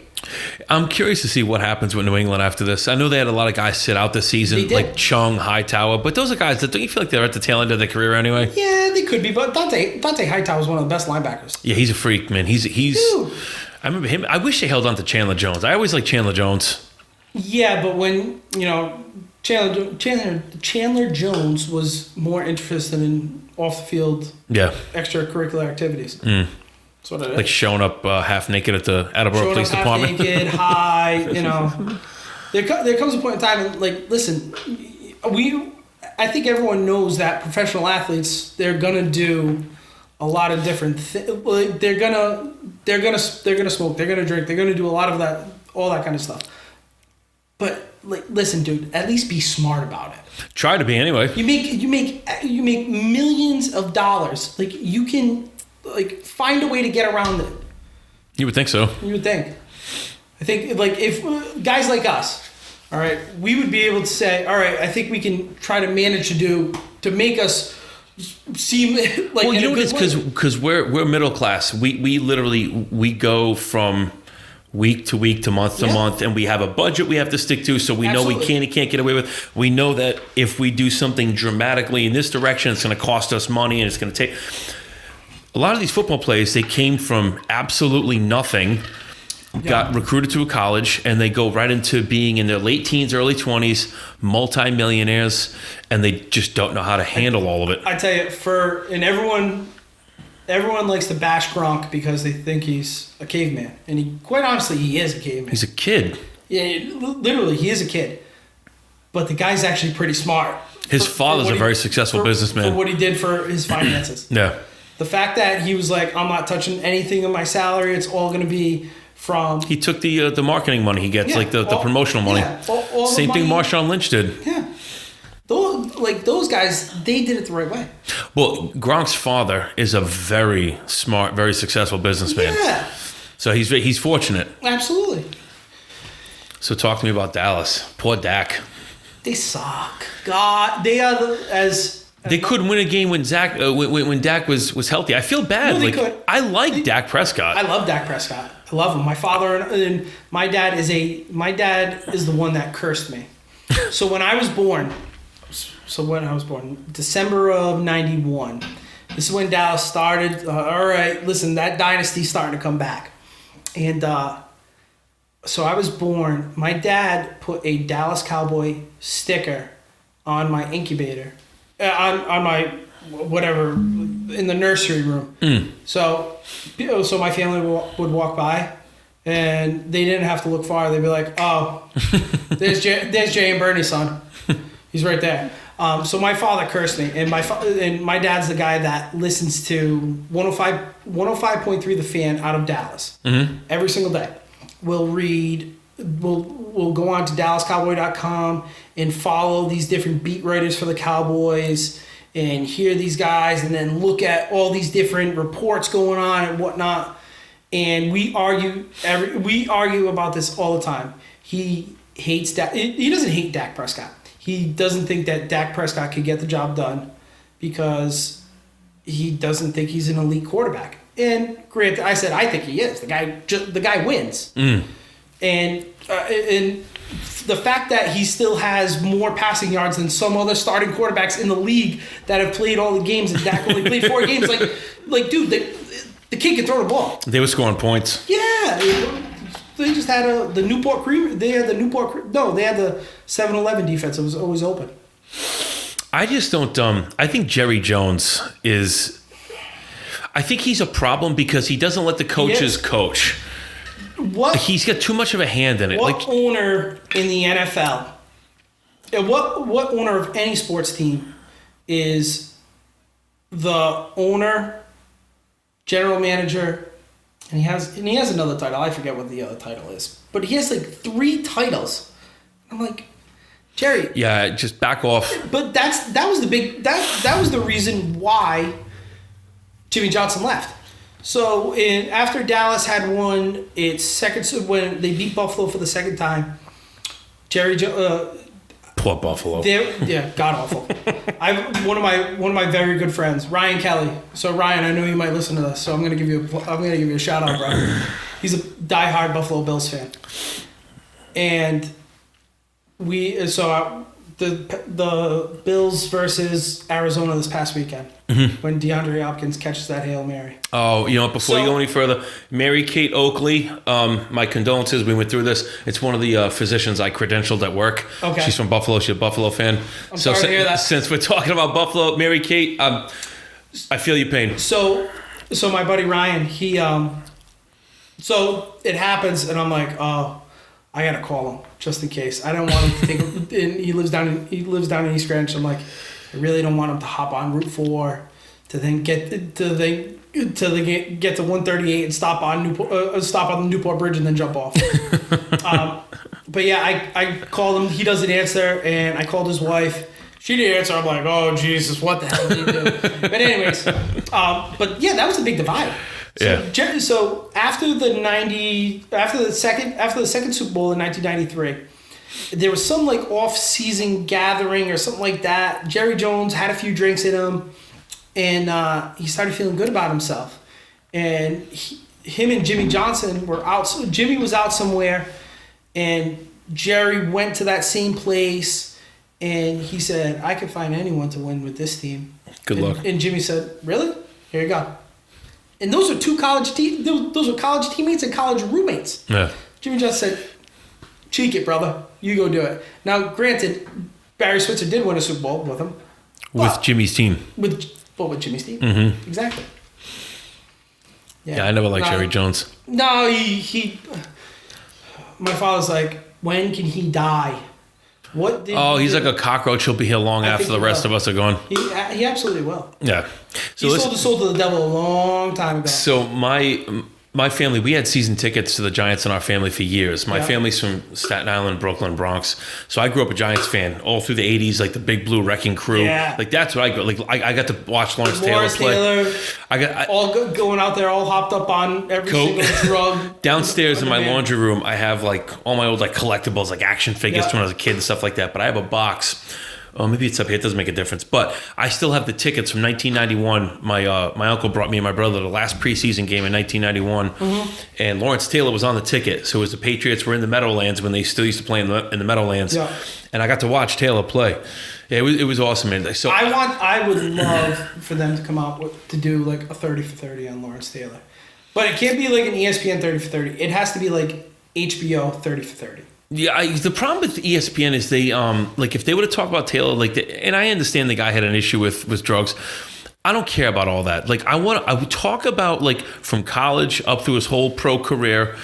Speaker 1: I'm curious to see what happens with New England after this. I know they had a lot of guys sit out this season, like Chung, Hightower, but those are guys that don't you feel like they're at the tail end of their career anyway?
Speaker 2: Yeah, they could be, but Dante Hightower is one of the best linebackers.
Speaker 1: Yeah, he's a freak, man. He's.
Speaker 2: Dude.
Speaker 1: I remember him. I wish they held on to Chandler Jones. I always liked Chandler Jones.
Speaker 2: Yeah, but when Chandler Jones was more interested in off the field, extracurricular activities. That's what it is.
Speaker 1: Like showing up half naked at the Attleboro Police Department.
Speaker 2: Half naked, high, There comes a point in time, and like, listen, I think everyone knows that professional athletes, they're gonna do a lot of different things. Like, they're gonna smoke, they're gonna drink, they're gonna do a lot of that, all that kind of stuff. But like, listen, dude, at least be smart about it.
Speaker 1: Try to be anyway.
Speaker 2: You make millions of dollars. Like, you can find a way to get around it.
Speaker 1: You would think so.
Speaker 2: You would think. I think like if guys like us, all right, we would be able to say, all right, I think we can try to manage to make us seem like.
Speaker 1: Well, you know what it is, because we're middle class. We literally go from week to week to month to month, and we have a budget we have to stick to, so we know we can't get away with. We know that if we do something dramatically in this direction, it's going to cost us money, and it's going to take. A lot of these football players, they came from absolutely nothing, got recruited to a college, and they go right into being in their late teens, early 20s, multimillionaires, and they just don't know how to handle all of it.
Speaker 2: I tell you, everyone likes to bash Gronk because they think he's a caveman, and quite honestly, he is a caveman.
Speaker 1: He's a kid.
Speaker 2: Yeah, literally, he is a kid. But the guy's actually pretty smart.
Speaker 1: His father's a very successful businessman.
Speaker 2: For what he did for his finances.
Speaker 1: Yeah.
Speaker 2: The fact that he was like, I'm not touching anything of my salary. It's all going to be from...
Speaker 1: He took the marketing money he gets, the promotional money. Yeah, all Same thing Marshawn Lynch did.
Speaker 2: Yeah. Those guys, they did it the right way.
Speaker 1: Well, Gronk's father is a very smart, very successful businessman.
Speaker 2: Yeah.
Speaker 1: So he's fortunate.
Speaker 2: Absolutely.
Speaker 1: So talk to me about Dallas. Poor Dak.
Speaker 2: They suck. God, they are
Speaker 1: They couldn't win a game when when Dak was healthy. I feel bad.
Speaker 2: No, they could.
Speaker 1: I like Dak Prescott.
Speaker 2: I love Dak Prescott. I love him. My father and my dad is the one that cursed me. So when I was born, December of '91. This is when Dallas started. All right, listen, that dynasty's starting to come back, and so I was born. My dad put a Dallas Cowboy sticker on my incubator, on my whatever in the nursery room. So my family would walk by, and they didn't have to look far. They'd be like, "Oh, there's Jay and Bernie's son. He's right there." So my father cursed me, and my dad's the guy that listens to 105.3 The Fan out of Dallas every single day. We'll go on to DallasCowboy.com and follow these different beat writers for the Cowboys and hear these guys, and then look at all these different reports going on and whatnot. And we argue about this all the time. He hates Dak. He doesn't hate Dak Prescott. He doesn't think that Dak Prescott could get the job done because he doesn't think he's an elite quarterback. And granted, I said I think he is. The guy wins. And the fact that he still has more passing yards than some other starting quarterbacks in the league that have played all the games, and Dak only played 4 games. Like, dude, the kid can throw the ball.
Speaker 1: They were scoring points.
Speaker 2: Yeah. They just had the Newport Creamery. They had the they had the 7-Eleven defense. It was always open.
Speaker 1: I just don't. I think Jerry Jones is. I think he's a problem because he doesn't let the coaches coach. He's got too much of a hand in it.
Speaker 2: What owner in the NFL? And what owner of any sports team is the owner, general manager? And he has another title. I forget what the other title is. But he has like 3 titles. I'm like, Jerry.
Speaker 1: Yeah, just back off.
Speaker 2: But that was the reason why Jimmy Johnson left. So after Dallas had won its second, when they beat Buffalo for the second time,
Speaker 1: Poor Buffalo.
Speaker 2: God awful. One of my very good friends, Ryan Kelly. So Ryan, I know you might listen to this, so I'm gonna give you a shout out, bro. He's a diehard Buffalo Bills fan, and the Bills versus Arizona this past weekend when DeAndre Hopkins catches that Hail Mary.
Speaker 1: Oh, before you go any further, Mary Kate Oakley, my condolences. We went through this. It's one of the physicians I credentialed at work.
Speaker 2: Okay.
Speaker 1: She's from Buffalo. She's a Buffalo fan.
Speaker 2: I'm sorry to hear that.
Speaker 1: Since we're talking about Buffalo, Mary Kate, I feel your pain.
Speaker 2: So my buddy Ryan, so it happens, and I'm like, oh, I gotta call him just in case. I don't want him to think. And he lives down in East Greenwich. So I'm like, I really don't want him to hop on Route 4 to then get to 138 and stop on the Newport Bridge and then jump off. But yeah, I called him. He doesn't answer, and I called his wife. She didn't answer. I'm like, oh Jesus, what the hell did he do? But anyways, but yeah, that was a big divide. So after the second Super Bowl in 1993, there was some like off-season gathering or something like that. Jerry Jones had a few drinks in him, and he started feeling good about himself. And him and Jimmy Johnson were out. So Jimmy was out somewhere, and Jerry went to that same place, and he said, "I could find anyone to win with this team."
Speaker 1: Good luck.
Speaker 2: And Jimmy said, "Really? Here you go." And those are those were college teammates and college roommates.
Speaker 1: Yeah.
Speaker 2: Jimmy just said, "Cheek it, brother. You go do it." Now, granted, Barry Switzer did win a Super Bowl with him.
Speaker 1: With Jimmy's team.
Speaker 2: With Jimmy's team.
Speaker 1: Mm-hmm.
Speaker 2: Exactly.
Speaker 1: Yeah, I never liked Jerry Jones.
Speaker 2: No, he. My father's like, when can he die? What?
Speaker 1: He's like a cockroach. He'll be here long after the rest of us are gone.
Speaker 2: He absolutely will.
Speaker 1: Yeah.
Speaker 2: So he sold his soul to the devil a long time ago.
Speaker 1: So my my family, we had season tickets to the Giants in our family for years. My family's from Staten Island, Brooklyn, Bronx. So I grew up a Giants fan all through the 80s, like the Big Blue Wrecking Crew.
Speaker 2: Yeah.
Speaker 1: Like that's what I grew up. Like I got to watch Lawrence Taylor play.
Speaker 2: All going out there, all hopped up on every single drug.
Speaker 1: Downstairs in my laundry room, I have like all my old like collectibles, like action figures from when I was a kid and stuff like that. But I have a box. Oh, maybe it's up here. It doesn't make a difference. But I still have the tickets from 1991. My uncle brought me and my brother the last preseason game in 1991. And Lawrence Taylor was on the ticket. So it was the Patriots were in the Meadowlands when they still used to play in the Meadowlands. Yeah. And I got to watch Taylor play. Yeah, it was awesome, man. So
Speaker 2: I would love for them to come out to do like a 30 for 30 on Lawrence Taylor. But it can't be like an ESPN 30 for 30. It has to be like HBO 30 for 30.
Speaker 1: Yeah, the problem with ESPN is they like if they were to talk about Taylor and I understand the guy had an issue with drugs. I don't care about all that. Like I would talk about like from college up through his whole pro career,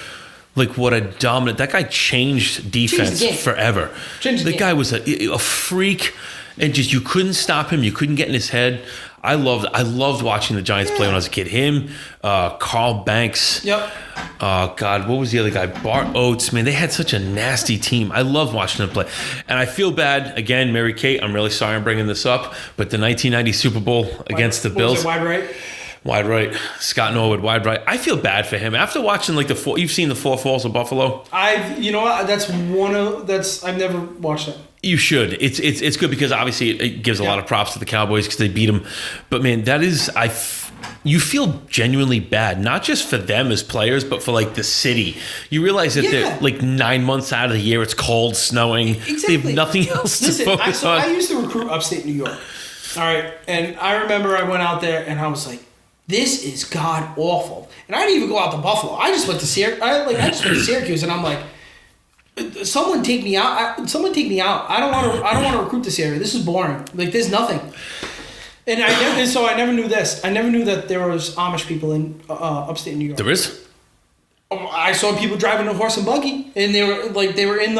Speaker 1: like what a dominant that guy changed defense forever. The guy was a freak, and just you couldn't stop him. You couldn't get in his head. I loved watching the Giants play when I was a kid. Him, Carl Banks.
Speaker 2: Yep.
Speaker 1: God, what was the other guy? Bart Oates. Man, they had such a nasty team. I loved watching them play. And I feel bad. Again, Mary Kate, I'm really sorry I'm bringing this up. But the 1990 Super Bowl against the Bills.
Speaker 2: Was it wide right?
Speaker 1: Wide right. Scott Norwood, wide right. I feel bad for him. After watching like you've seen the Four Falls of Buffalo?
Speaker 2: You know what? I've never watched it.
Speaker 1: You should. It's good because obviously it gives a lot of props to the Cowboys because they beat them. But man, you feel genuinely bad, not just for them as players, but for like the city. You realize that they're like 9 months out of the year, it's cold, snowing. Exactly. They have nothing else to focus on.
Speaker 2: I used to recruit upstate New York. All right. And I remember I went out there and I was like, this is god awful. And I didn't even go out to Buffalo. I just went to Syracuse and I'm like, someone take me out. I don't want to recruit this area. This is boring. Like there's nothing. And I never knew this. I never knew that there was Amish people in upstate New York.
Speaker 1: There is?
Speaker 2: I saw people driving a horse and buggy, and they were in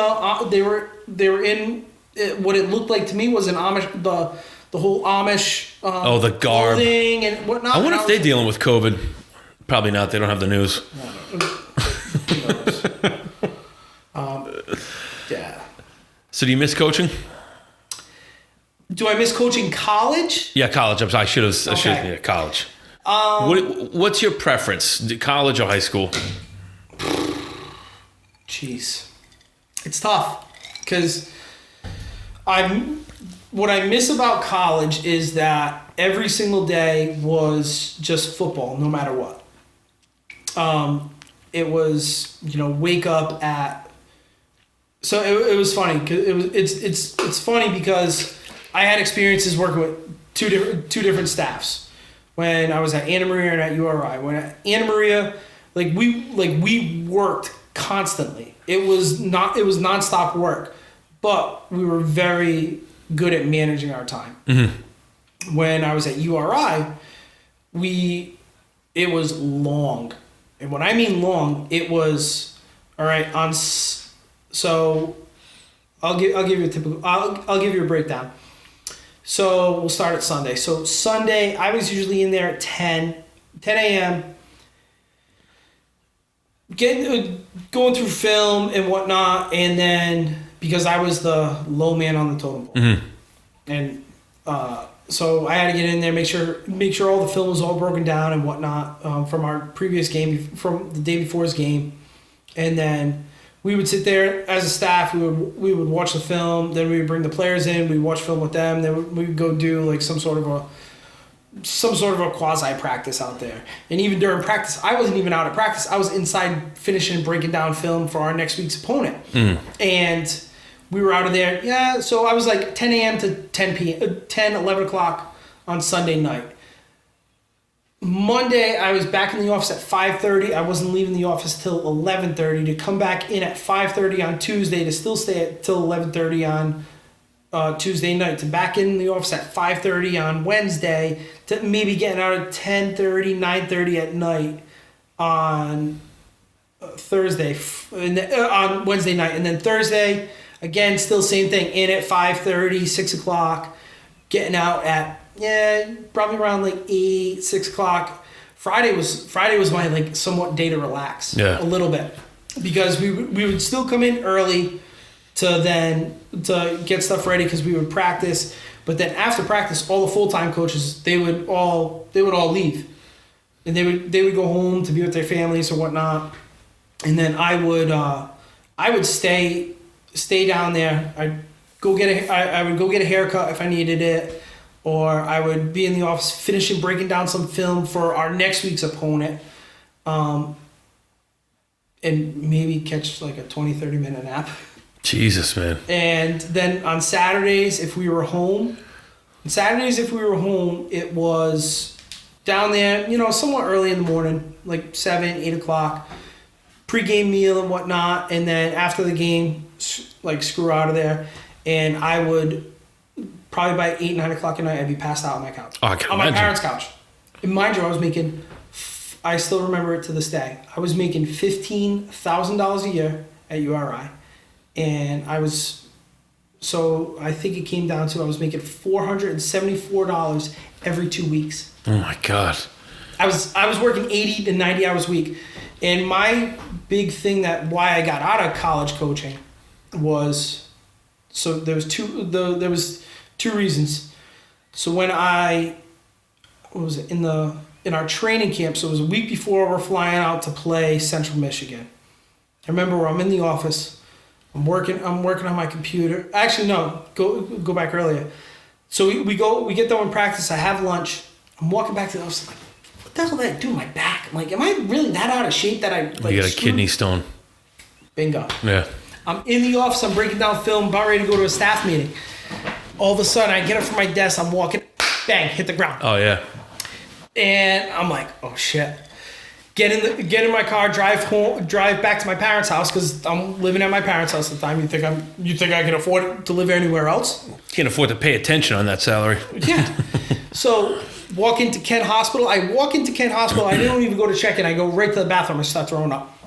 Speaker 2: what it looked like to me was an Amish the whole Amish
Speaker 1: the garb
Speaker 2: and whatnot.
Speaker 1: I wonder if they're dealing with COVID. Probably not. They don't have the news.
Speaker 2: Yeah.
Speaker 1: So do you miss coaching?
Speaker 2: Do I miss coaching college?
Speaker 1: Yeah, college. I should have. Yeah, college. What's your preference? College or high school?
Speaker 2: Jeez, it's tough because what I miss about college is that every single day was just football, no matter what. It was wake up at. So it was funny because it's funny because I had experiences working with two different staffs when I was at Anna Maria and at URI. When at Anna Maria, we worked constantly. It was nonstop work, but we were very good at managing our time. Mm-hmm. When I was at URI, it was long, and when I mean long, it was all right on. So I'll give you a typical. I'll give you a breakdown. So we'll start at Sunday. So Sunday, I was usually in there at 10 a.m. Going through film and whatnot, and then because I was the low man on the totem pole, mm-hmm. and so I had to get in there, make sure all the film was all broken down and whatnot from our previous game, from the day before's game, and then we would sit there as a staff. We would watch the film. Then we would bring the players in. We'd watch film with them. Then we would go do like some sort of a quasi practice out there. And even during practice, I wasn't even out at practice. I was inside finishing and breaking down film for our next week's opponent. Mm. And we were out of there. Yeah. So I was like 10 a.m. to 11 o'clock on Sunday night. Monday, I was back in the office at 5:30. I wasn't leaving the office till 11:30 to come back in at 5:30 on Tuesday to still stay till 11:30 on Tuesday night, to back in the office at 5:30 on Wednesday, to maybe getting out at 10:30, 9:30 at night on Thursday, on Wednesday night. And then Thursday, again, still same thing, in at 5:30, 6 o'clock, getting out at probably around like 8, 6 o'clock. Friday was my like somewhat day to relax a little bit, because we would still come in early to get stuff ready because we would practice. But then after practice, all the full-time coaches, they would all leave, and they would go home to be with their families or whatnot. And then I would stay down there. I would go get a haircut if I needed it, or I would be in the office breaking down some film for our next week's opponent, and maybe catch like a 20-30 minute nap.
Speaker 1: Jesus, man. And
Speaker 2: then on Saturdays, if we were home, it was down there, somewhat early in the morning, like 7, 8 o'clock, pre-game meal and whatnot. And then after the game, like screw out of there. And I would, probably by 8, 9 o'clock at night, I'd be passed out on my couch.
Speaker 1: Oh, I can
Speaker 2: on
Speaker 1: imagine.
Speaker 2: My parents' couch. And mind you, I still remember it to this day. I was making $15,000 a year at URI. And I think it came down to I was making $474 every 2 weeks.
Speaker 1: Oh my God.
Speaker 2: I was working 80 to 90 hours a week. And my big thing why I got out of college coaching was, so there was two reasons. So when in our training camp, so it was a week before we're flying out to play Central Michigan. I remember where I'm in the office. I'm working on my computer. Actually, no, go back earlier. So we get done with practice. I have lunch. I'm walking back to the office. I'm like, what the hell did I do to my back? I'm like, am I really that out of shape that I like?
Speaker 1: You got a kidney stone.
Speaker 2: Bingo.
Speaker 1: Yeah.
Speaker 2: I'm in the office. I'm breaking down film. About ready to go to a staff meeting. All of a sudden, I get up from my desk. I'm walking. Bang! Hit the ground.
Speaker 1: Oh yeah.
Speaker 2: And I'm like, oh shit. Get in my car, drive back to my parents' house because I'm living at my parents' house at the time. You think I can afford to live anywhere else?
Speaker 1: Can't afford to pay attention on that salary.
Speaker 2: Yeah. So walk into Kent Hospital. I don't even go to check in. I go right to the bathroom and start throwing up.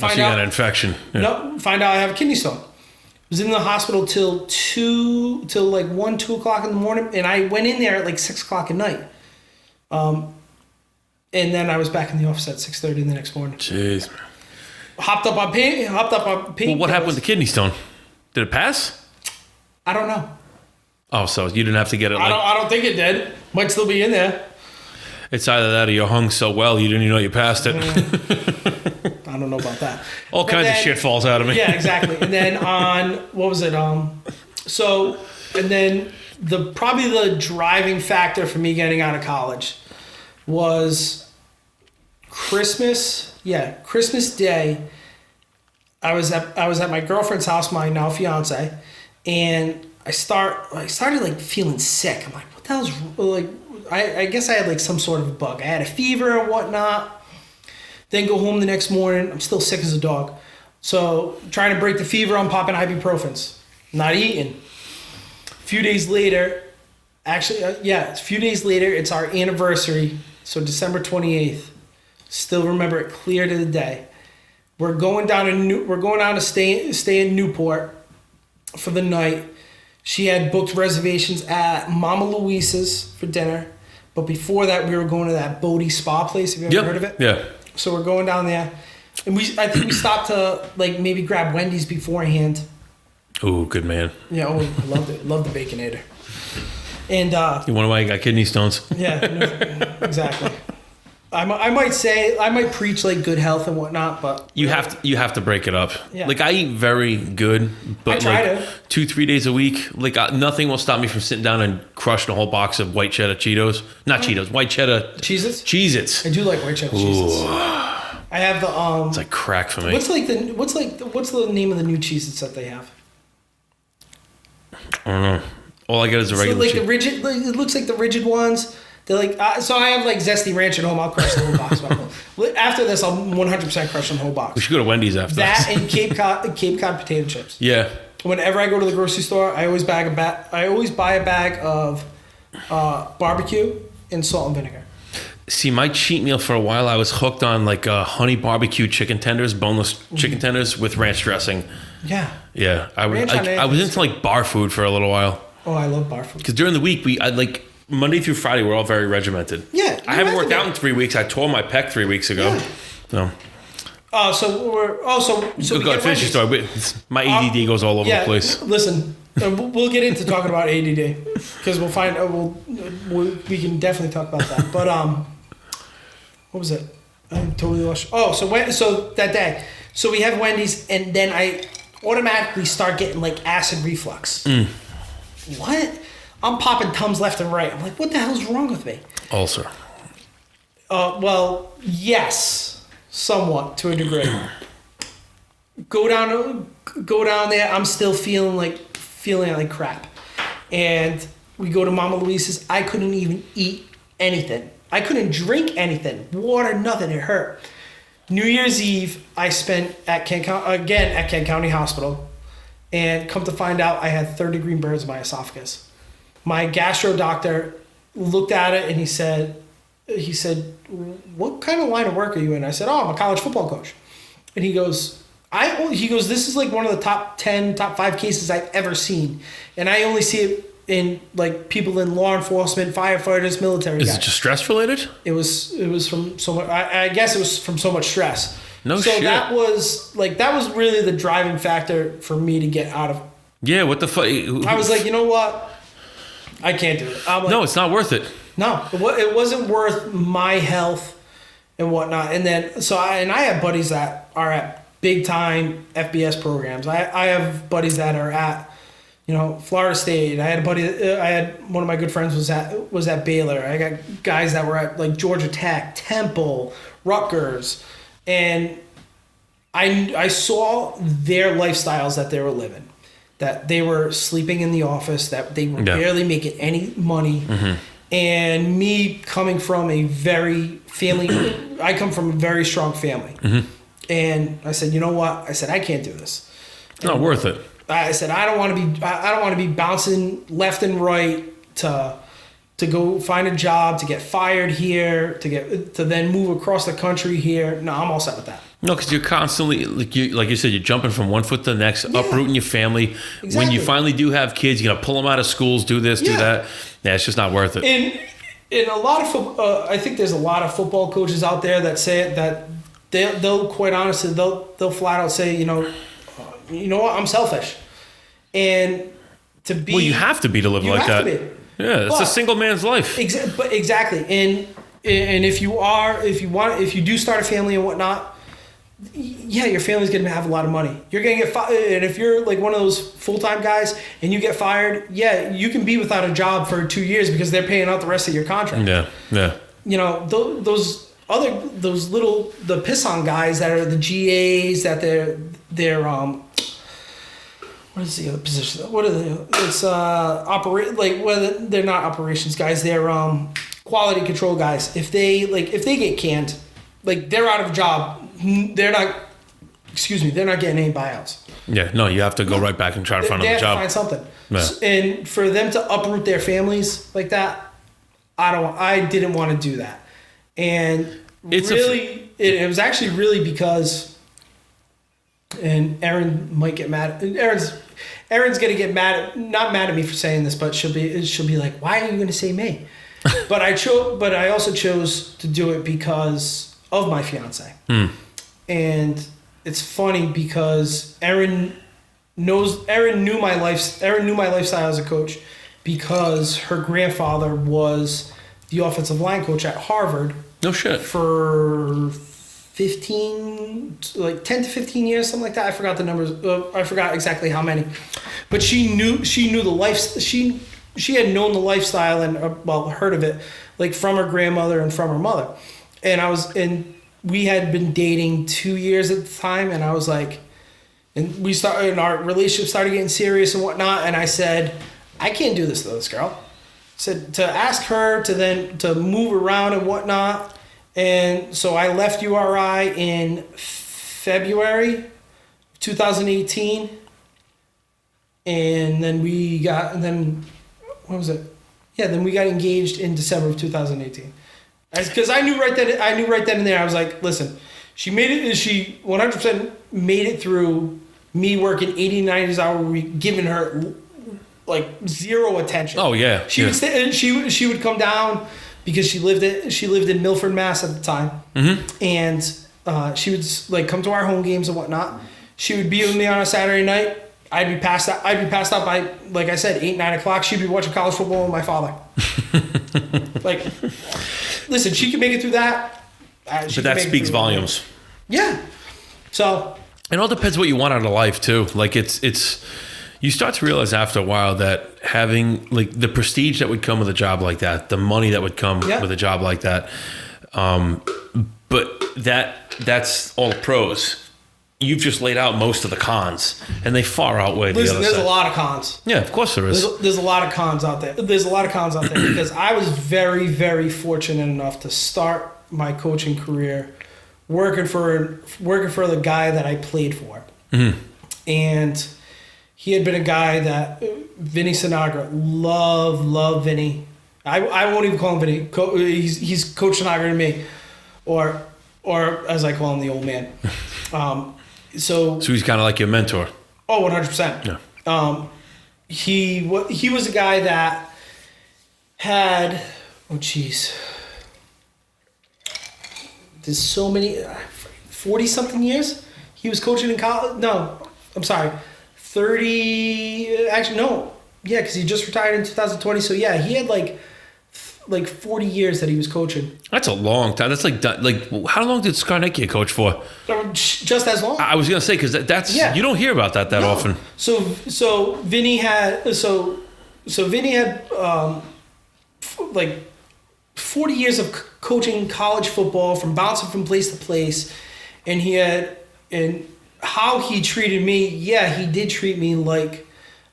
Speaker 1: You got an infection. Yeah.
Speaker 2: No, find out I have a kidney stone. I was in the hospital till 1, 2 o'clock in the morning, and I went in there at like 6 o'clock at night. And then I was back in the office at 6:30 the next morning.
Speaker 1: Jeez, man.
Speaker 2: Hopped up on pain.
Speaker 1: Well, what happened with the kidney stone? Did it pass?
Speaker 2: I don't know.
Speaker 1: Oh, so you didn't have to get it.
Speaker 2: I don't think it did. Might still be in there.
Speaker 1: It's either that or you hung so well you didn't even know you passed it.
Speaker 2: I don't know about that.
Speaker 1: All kinds of shit falls out of me.
Speaker 2: Yeah, exactly. And then what was it? And then probably the driving factor for me getting out of college was Christmas Day. I was at my girlfriend's house, my now fiance, and I started like feeling sick. I'm like, what the hell's like? I guess I had like some sort of a bug. I had a fever and whatnot. Then go home the next morning. I'm still sick as a dog. So trying to break the fever, I'm popping ibuprofens. Not eating. A few days later, it's our anniversary. So December 28th. Still remember it clear to the day. We're going down to stay in Newport for the night. She had booked reservations at Mama Luisa's for dinner. But before that, we were going to that Bardi Spa place. Have you ever heard of it?
Speaker 1: Yeah.
Speaker 2: So we're going down there. And I think we stopped to like maybe grab Wendy's beforehand.
Speaker 1: Oh, good man.
Speaker 2: Yeah, I loved it. Loved the Baconator. And
Speaker 1: you wonder why you got kidney stones?
Speaker 2: Yeah, exactly. I might preach like good health and whatnot, but
Speaker 1: you have to break it up.
Speaker 2: Yeah.
Speaker 1: Like I eat very good, but
Speaker 2: I try
Speaker 1: like
Speaker 2: to.
Speaker 1: 2-3 days a week, like nothing will stop me from sitting down and crushing a whole box of white cheddar Cheetos. Not Cheetos, white cheddar
Speaker 2: Cheez-Its.
Speaker 1: Cheez-Its.
Speaker 2: I do like white cheddar Cheez-Its. I have the
Speaker 1: It's like crack for me.
Speaker 2: What's the name of the new Cheez-Its that they have?
Speaker 1: I don't know. All I got is a regular.
Speaker 2: So like the rigid. It looks like the rigid ones. They're like, so I have like Zesty Ranch at home. I'll crush the whole box. After this, I'll 100% crush the whole box.
Speaker 1: We should go to Wendy's after
Speaker 2: that.
Speaker 1: this.
Speaker 2: And Cape Cod potato chips.
Speaker 1: Yeah.
Speaker 2: Whenever I go to the grocery store, I always buy a bag of barbecue and salt and vinegar.
Speaker 1: See, my cheat meal for a while, I was hooked on like honey barbecue chicken tenders, boneless chicken tenders with ranch dressing.
Speaker 2: Yeah.
Speaker 1: Yeah. I was into like bar food for a little while.
Speaker 2: Oh, I love bar food.
Speaker 1: Because during the week, Monday through Friday, we're all very regimented.
Speaker 2: Yeah,
Speaker 1: I haven't worked out in 3 weeks. I tore my pec 3 weeks ago.
Speaker 2: Yeah.
Speaker 1: So.
Speaker 2: So
Speaker 1: Go ahead, finish your story. My ADD goes all over the place.
Speaker 2: Listen, we'll get into talking about ADD because we'll find we can definitely talk about that. But what was it? I'm totally lost. Oh, so that day, so we have Wendy's, and then I automatically start getting like acid reflux. What? I'm popping Tums left and right. I'm like, what the hell's wrong with me?
Speaker 1: Ulcer.
Speaker 2: Well, yes, somewhat to a degree. Go down there. I'm still feeling like crap, and we go to Mama Luisa's. I couldn't even eat anything. I couldn't drink anything. Water, nothing. It hurt. New Year's Eve, I spent at Kent County Hospital, and come to find out, I had 30 green birds in my esophagus. My gastro doctor looked at it and he said, "What kind of line of work are you in?" I said, "Oh, I'm a college football coach." And he goes, "This is like one of the top 10, top 5 cases I've ever seen, and I only see it in like people in law enforcement, firefighters, military guys."
Speaker 1: Is it just stress related?
Speaker 2: It was from so much. I guess it was from so much stress.
Speaker 1: No shit.
Speaker 2: So that was really the driving factor for me to get out of.
Speaker 1: Yeah. What the fuck?
Speaker 2: I was like, you know what? I can't do it. I'm like,
Speaker 1: no, it's not worth it.
Speaker 2: No, it wasn't worth my health and whatnot. And then I have buddies that are at big time FBS programs. I have buddies that are at, Florida State. I had one of my good friends was at Baylor. I got guys that were at like Georgia Tech, Temple, Rutgers, and I saw their lifestyles that they were living, that they were sleeping in the office, that they were barely making any money. Mm-hmm. And me coming from I come from a very strong family. Mm-hmm. And I said, you know what? I said, I can't do this.
Speaker 1: It's not worth it.
Speaker 2: I said, I don't want to be bouncing left and right to go find a job, to get fired here, to then move across the country here. No, I'm all set with that.
Speaker 1: No, because you're constantly, like you said, you're jumping from one foot to the next, uprooting your family. Exactly. When you finally do have kids, you're going to pull them out of schools, do this, do that. Yeah, it's just not worth it.
Speaker 2: And a lot of I think there's a lot of football coaches out there that say it, that they'll quite honestly, they'll flat out say, you know what, I'm selfish. And to be...
Speaker 1: Well, you have to be to live like that. Yeah, it's a single man's life.
Speaker 2: Exactly. And if you do start a family and whatnot, yeah, your family's going to have a lot of money. You're going to get fired. And if you're like one of those full-time guys and you get fired, yeah, you can be without a job for 2 years because they're paying out the rest of your contract.
Speaker 1: Yeah.
Speaker 2: The piss-on guys that are the GAs, that they're what is the other position? What are they? It's whether they're not operations guys, they're quality control guys. If they get canned, they're out of a job. They're not getting any buyouts.
Speaker 1: Yeah, no, you have to go right back and try to find another job.
Speaker 2: They have to find something.
Speaker 1: Yeah.
Speaker 2: And for them to uproot their families like that, I didn't want to do that. And it was actually really because, and Erin might get mad. Erin's gonna get not mad at me for saying this, but she'll be like, why are you gonna say me? But I also chose to do it because of my fiance. And it's funny because Erin knew my lifestyle as a coach because her grandfather was the offensive line coach at Harvard.
Speaker 1: No shit.
Speaker 2: For 10 to 15 years, something like that. I forgot the numbers. I forgot exactly how many. But she knew the life. She had known the lifestyle and heard of it from her grandmother and from her mother. And we had been dating 2 years at the time, and I was like, and our relationship started getting serious and whatnot. And I said, I can't do this to this girl. I said to ask her to move around and whatnot. And so I left URI in February 2018. And then what was it? Yeah, then we got engaged in December of 2018. Because I knew right then and there, I was like, listen, she 100% made it through me working 80, 90 hours a week, giving her like zero attention.
Speaker 1: Oh yeah.
Speaker 2: She would stay, and she would come down because she lived in Milford, Mass at the time, and she would like come to our home games and whatnot. She would be with me on a Saturday night. I'd be passed out by, like I said, 8, 9 o'clock. She'd be watching college football with my father. Like, listen, she can make it through that.
Speaker 1: But that speaks volumes.
Speaker 2: Yeah. So.
Speaker 1: It all depends what you want out of life too. Like it's you start to realize after a while that having like the prestige that would come with a job like that, the money that would come with a job like that, but that's all the pros. You've just laid out most of the cons, and they far outweigh the other side.
Speaker 2: There's a lot of cons.
Speaker 1: Yeah, of course there is.
Speaker 2: There's a lot of cons out there. Because I was very, very fortunate enough to start my coaching career working for the guy that I played for. Mm-hmm. And he had been a guy that Vinny Sinagra, love Vinny. I won't even call him Vinny. He's Coach Sinagra to me, or as I call him, the old man. So
Speaker 1: he's kind of like your mentor.
Speaker 2: Oh, 100%. Yeah. He was a guy that had, there's so many, 40-something years he was coaching in college. No, I'm sorry, 30. Actually, no. Yeah, because he just retired in 2020. So yeah, he had like 40 years that he was coaching. That's
Speaker 1: a long time. That's like how long did Skarnecki coach for?
Speaker 2: Just as long.
Speaker 1: I was gonna say because that's you don't hear about that often.
Speaker 2: So Vinny had Vinny had like 40 years of coaching college football, from bouncing from place to place, and how he treated me. Yeah, he did treat me like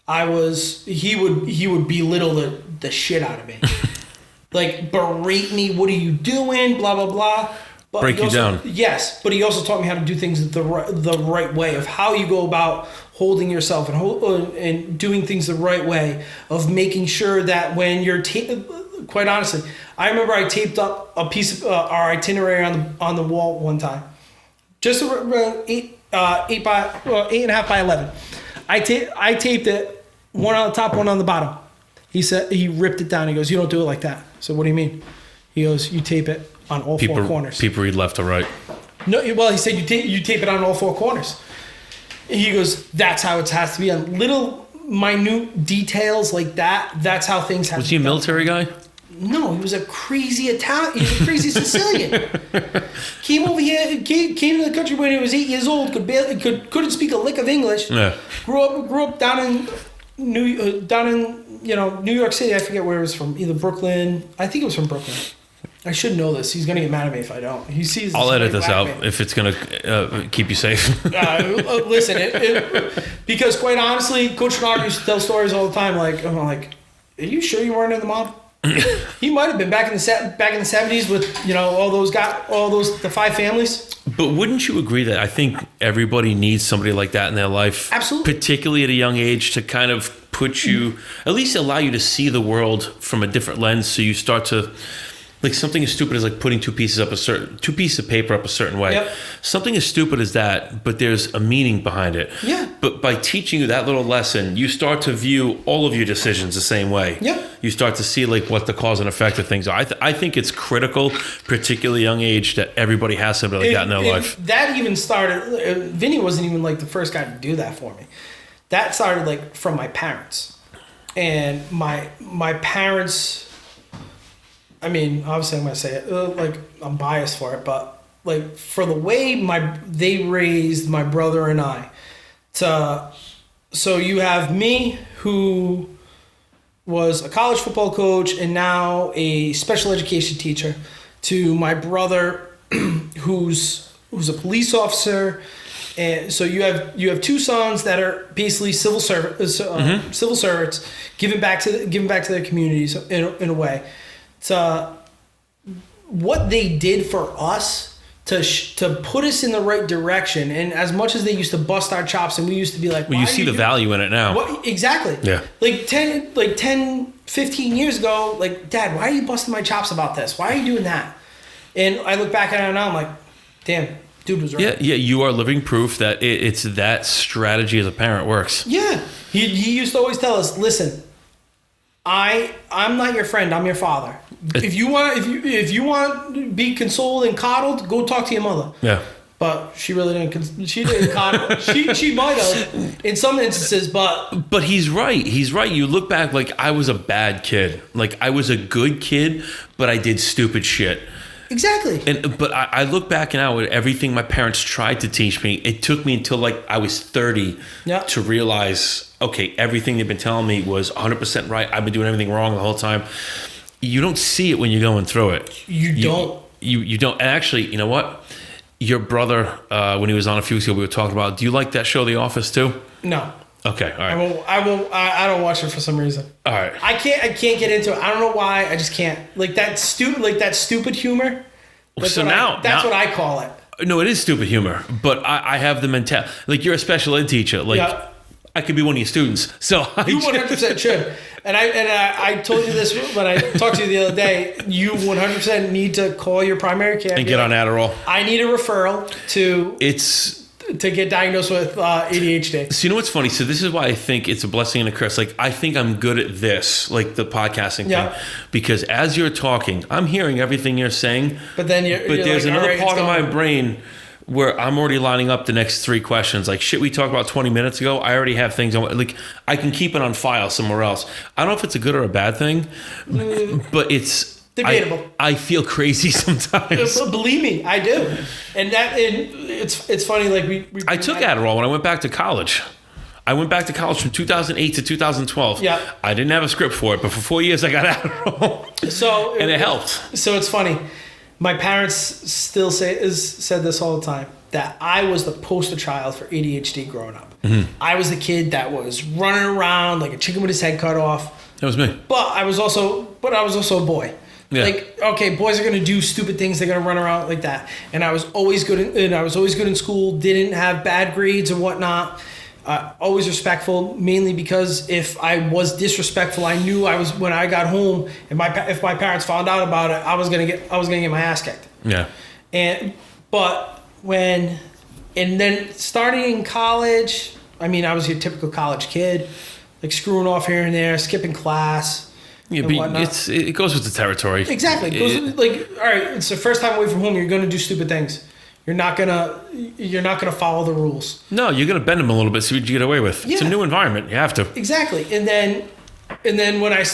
Speaker 2: I was. He would belittle the shit out of me. Like, berate me, what are you doing, blah, blah, blah. But
Speaker 1: break you down.
Speaker 2: Yes, but he also taught me how to do things the right way, of how you go about holding yourself and doing things the right way, of making sure that when you're, quite honestly, I remember I taped up a piece of our itinerary on the wall one time. Just around 8.5 by 11. I taped it, one on the top, one on the bottom. He ripped it down. He goes, "You don't do it like that." So what do you mean? He goes, "You tape it on all four corners."
Speaker 1: People read left to right.
Speaker 2: No, well, he said you tape it on all four corners. He goes, "That's how it has to be, on little minute details like that. That's how things have to be."
Speaker 1: Was he a military guy?
Speaker 2: No, he was a crazy Italian. He was a crazy Sicilian. Came over here, came to the country when he was 8 years old. Couldn't speak a lick of English. Yeah. Grew up down in New York City. I forget where it was from. Either Brooklyn. I think it was from Brooklyn. I should know this. He's gonna get mad at me if I don't. He sees.
Speaker 1: I'll edit this out if it's gonna keep you safe.
Speaker 2: Listen, because quite honestly, Coach Schneider used to tell stories all the time. Like, I'm like, "Are you sure you weren't in the mob?" He might have been back in the 70s with the 5 families.
Speaker 1: But wouldn't you agree that I think everybody needs somebody like that in their life?
Speaker 2: Absolutely.
Speaker 1: Particularly at a young age, to kind of put you, at least allow you to see the world from a different lens, so you start to, like, something as stupid as like putting two pieces of paper up a certain way.
Speaker 2: Yep.
Speaker 1: Something as stupid as that, but there's a meaning behind it.
Speaker 2: Yeah.
Speaker 1: But by teaching you that little lesson, you start to view all of your decisions the same way.
Speaker 2: Yeah.
Speaker 1: You start to see like what the cause and effect of things are. I think it's critical, particularly young age, that everybody has somebody like that in their life.
Speaker 2: That even started. Vinny wasn't even like the first guy to do that for me. That started like from my parents, and my parents. I mean, obviously, I'm gonna say it. Like, I'm biased for it, but like, for the way they raised my brother and I. So you have me, who was a college football coach and now a special education teacher, to my brother, who's a police officer, and so you have 2 sons that are basically civil servants, giving back to their communities in a way. What they did for us to put us in the right direction, and as much as they used to bust our chops, and we used to be like,
Speaker 1: well, you see the value in it now.
Speaker 2: What? Exactly.
Speaker 1: Yeah.
Speaker 2: Like 10, 15 years ago, like, "Dad, why are you busting my chops about this? Why are you doing that?" And I look back at it now, I'm like, damn, Dude was right.
Speaker 1: Yeah. You are living proof that it's that strategy as a parent works.
Speaker 2: Yeah. He used to always tell us, listen, I'm not your friend. I'm your father. If you want to be consoled and coddled, go talk to your mother.
Speaker 1: Yeah.
Speaker 2: But she really didn't. She didn't coddle. she might have in some instances, but
Speaker 1: he's right. He's right. You look back, like I was a bad kid. Like I was a good kid, but I did stupid shit.
Speaker 2: Exactly.
Speaker 1: But I look back now at everything my parents tried to teach me. It took me until like I was 30 to realize, okay, everything they've been telling me was 100% right. I've been doing everything wrong the whole time. You don't see it when you're going through it.
Speaker 2: You don't.
Speaker 1: You don't. And actually, you know what? Your brother, when he was on a few weeks ago, we were talking about, do you like that show, The Office, too?
Speaker 2: No.
Speaker 1: Okay, all right.
Speaker 2: I don't watch it for some reason.
Speaker 1: All right.
Speaker 2: I can't get into it. I don't know why. I just can't. Like that stupid humor. That's what I call it.
Speaker 1: No, it is stupid humor, but I have the mentality. Like you're a special ed teacher. Like I could be one of your students. So
Speaker 2: you 100% should. And I told you this when I talked to you the other day. You 100% need to call your primary care
Speaker 1: and get on Adderall.
Speaker 2: I need a referral to get diagnosed with ADHD.
Speaker 1: So you know what's funny? So this is why I think it's a blessing and a curse. Like I think I'm good at this, like the podcasting thing, because as you're talking, I'm hearing everything you're saying.
Speaker 2: But then
Speaker 1: there's
Speaker 2: like,
Speaker 1: another part of my brain where I'm already lining up the next 3 questions. Like shit we talked about 20 minutes ago, I already have things like I can keep it on file somewhere else. I don't know if it's a good or a bad thing, but it's
Speaker 2: debatable.
Speaker 1: I feel crazy sometimes.
Speaker 2: Believe me, I do. And it's funny. Like
Speaker 1: I took Adderall when I went back to college. I went back to college from 2008 to 2012.
Speaker 2: Yeah.
Speaker 1: I didn't have a script for it, but for 4 years I got Adderall. And it helped.
Speaker 2: So it's funny. My parents still said this all the time, that I was the poster child for ADHD growing up. Mm-hmm. I was the kid that was running around like a chicken with his head cut off.
Speaker 1: That was me.
Speaker 2: But I was also a boy. Yeah. Like, okay, boys are gonna do stupid things. They're gonna run around like that. And I was always good in school. Didn't have bad grades and whatnot. Always respectful, mainly because if I was disrespectful, I knew I was when I got home, and if my parents found out about it, I was gonna get my ass kicked.
Speaker 1: Yeah.
Speaker 2: And then starting in college, I mean, I was your typical college kid, like screwing off here and there, skipping class.
Speaker 1: Yeah, but it goes with the territory.
Speaker 2: Exactly. All right, it's the first time away from home. You're gonna do stupid things. You're not gonna follow the rules.
Speaker 1: No, you're gonna bend them a little bit, see what you get away with. Yeah. It's a new environment. You have to.
Speaker 2: Exactly. And then when I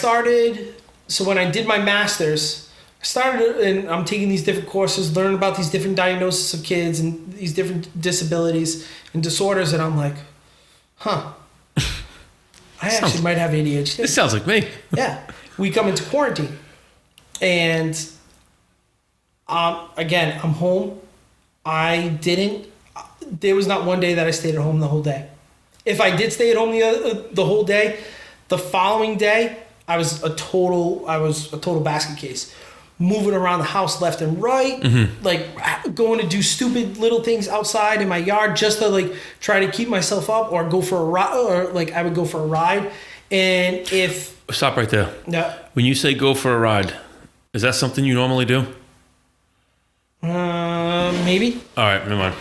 Speaker 2: did my master's, I started and I'm taking these different courses, learning about these different diagnoses of kids and these different disabilities and disorders, and I'm like, I actually might have ADHD.
Speaker 1: This sounds like me.
Speaker 2: Yeah. We come into quarantine, and again, I'm home. There was not one day that I stayed at home the whole day. If I did stay at home the whole day, the following day, I was a total basket case. Moving around the house left and right, like going to do stupid little things outside in my yard just to like try to keep myself up, or go for a ride, or like I would go for a ride. And
Speaker 1: stop right there.
Speaker 2: Yeah.
Speaker 1: When you say go for a ride, is that something you normally do?
Speaker 2: Maybe.
Speaker 1: All right, never mind.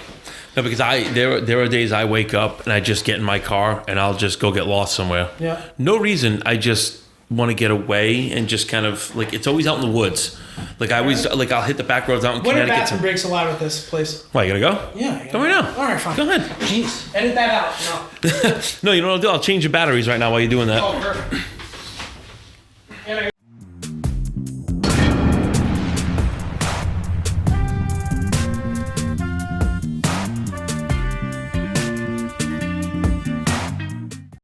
Speaker 1: No, because there are days I wake up and I just get in my car and I'll just go get lost somewhere.
Speaker 2: Yeah.
Speaker 1: No reason. I just want to get away and just kind of like, it's always out in the woods. Like I always like I'll hit the back roads out in
Speaker 2: Winter
Speaker 1: Connecticut.
Speaker 2: bathroom breaks a lot with this place.
Speaker 1: Why, you gotta go?
Speaker 2: Yeah.
Speaker 1: Go right now.
Speaker 2: All right, fine.
Speaker 1: Go ahead.
Speaker 2: Jeez. Edit that out. No.
Speaker 1: No, you know what I'll do? I'll change your batteries right now while you're doing that.
Speaker 2: Oh, perfect.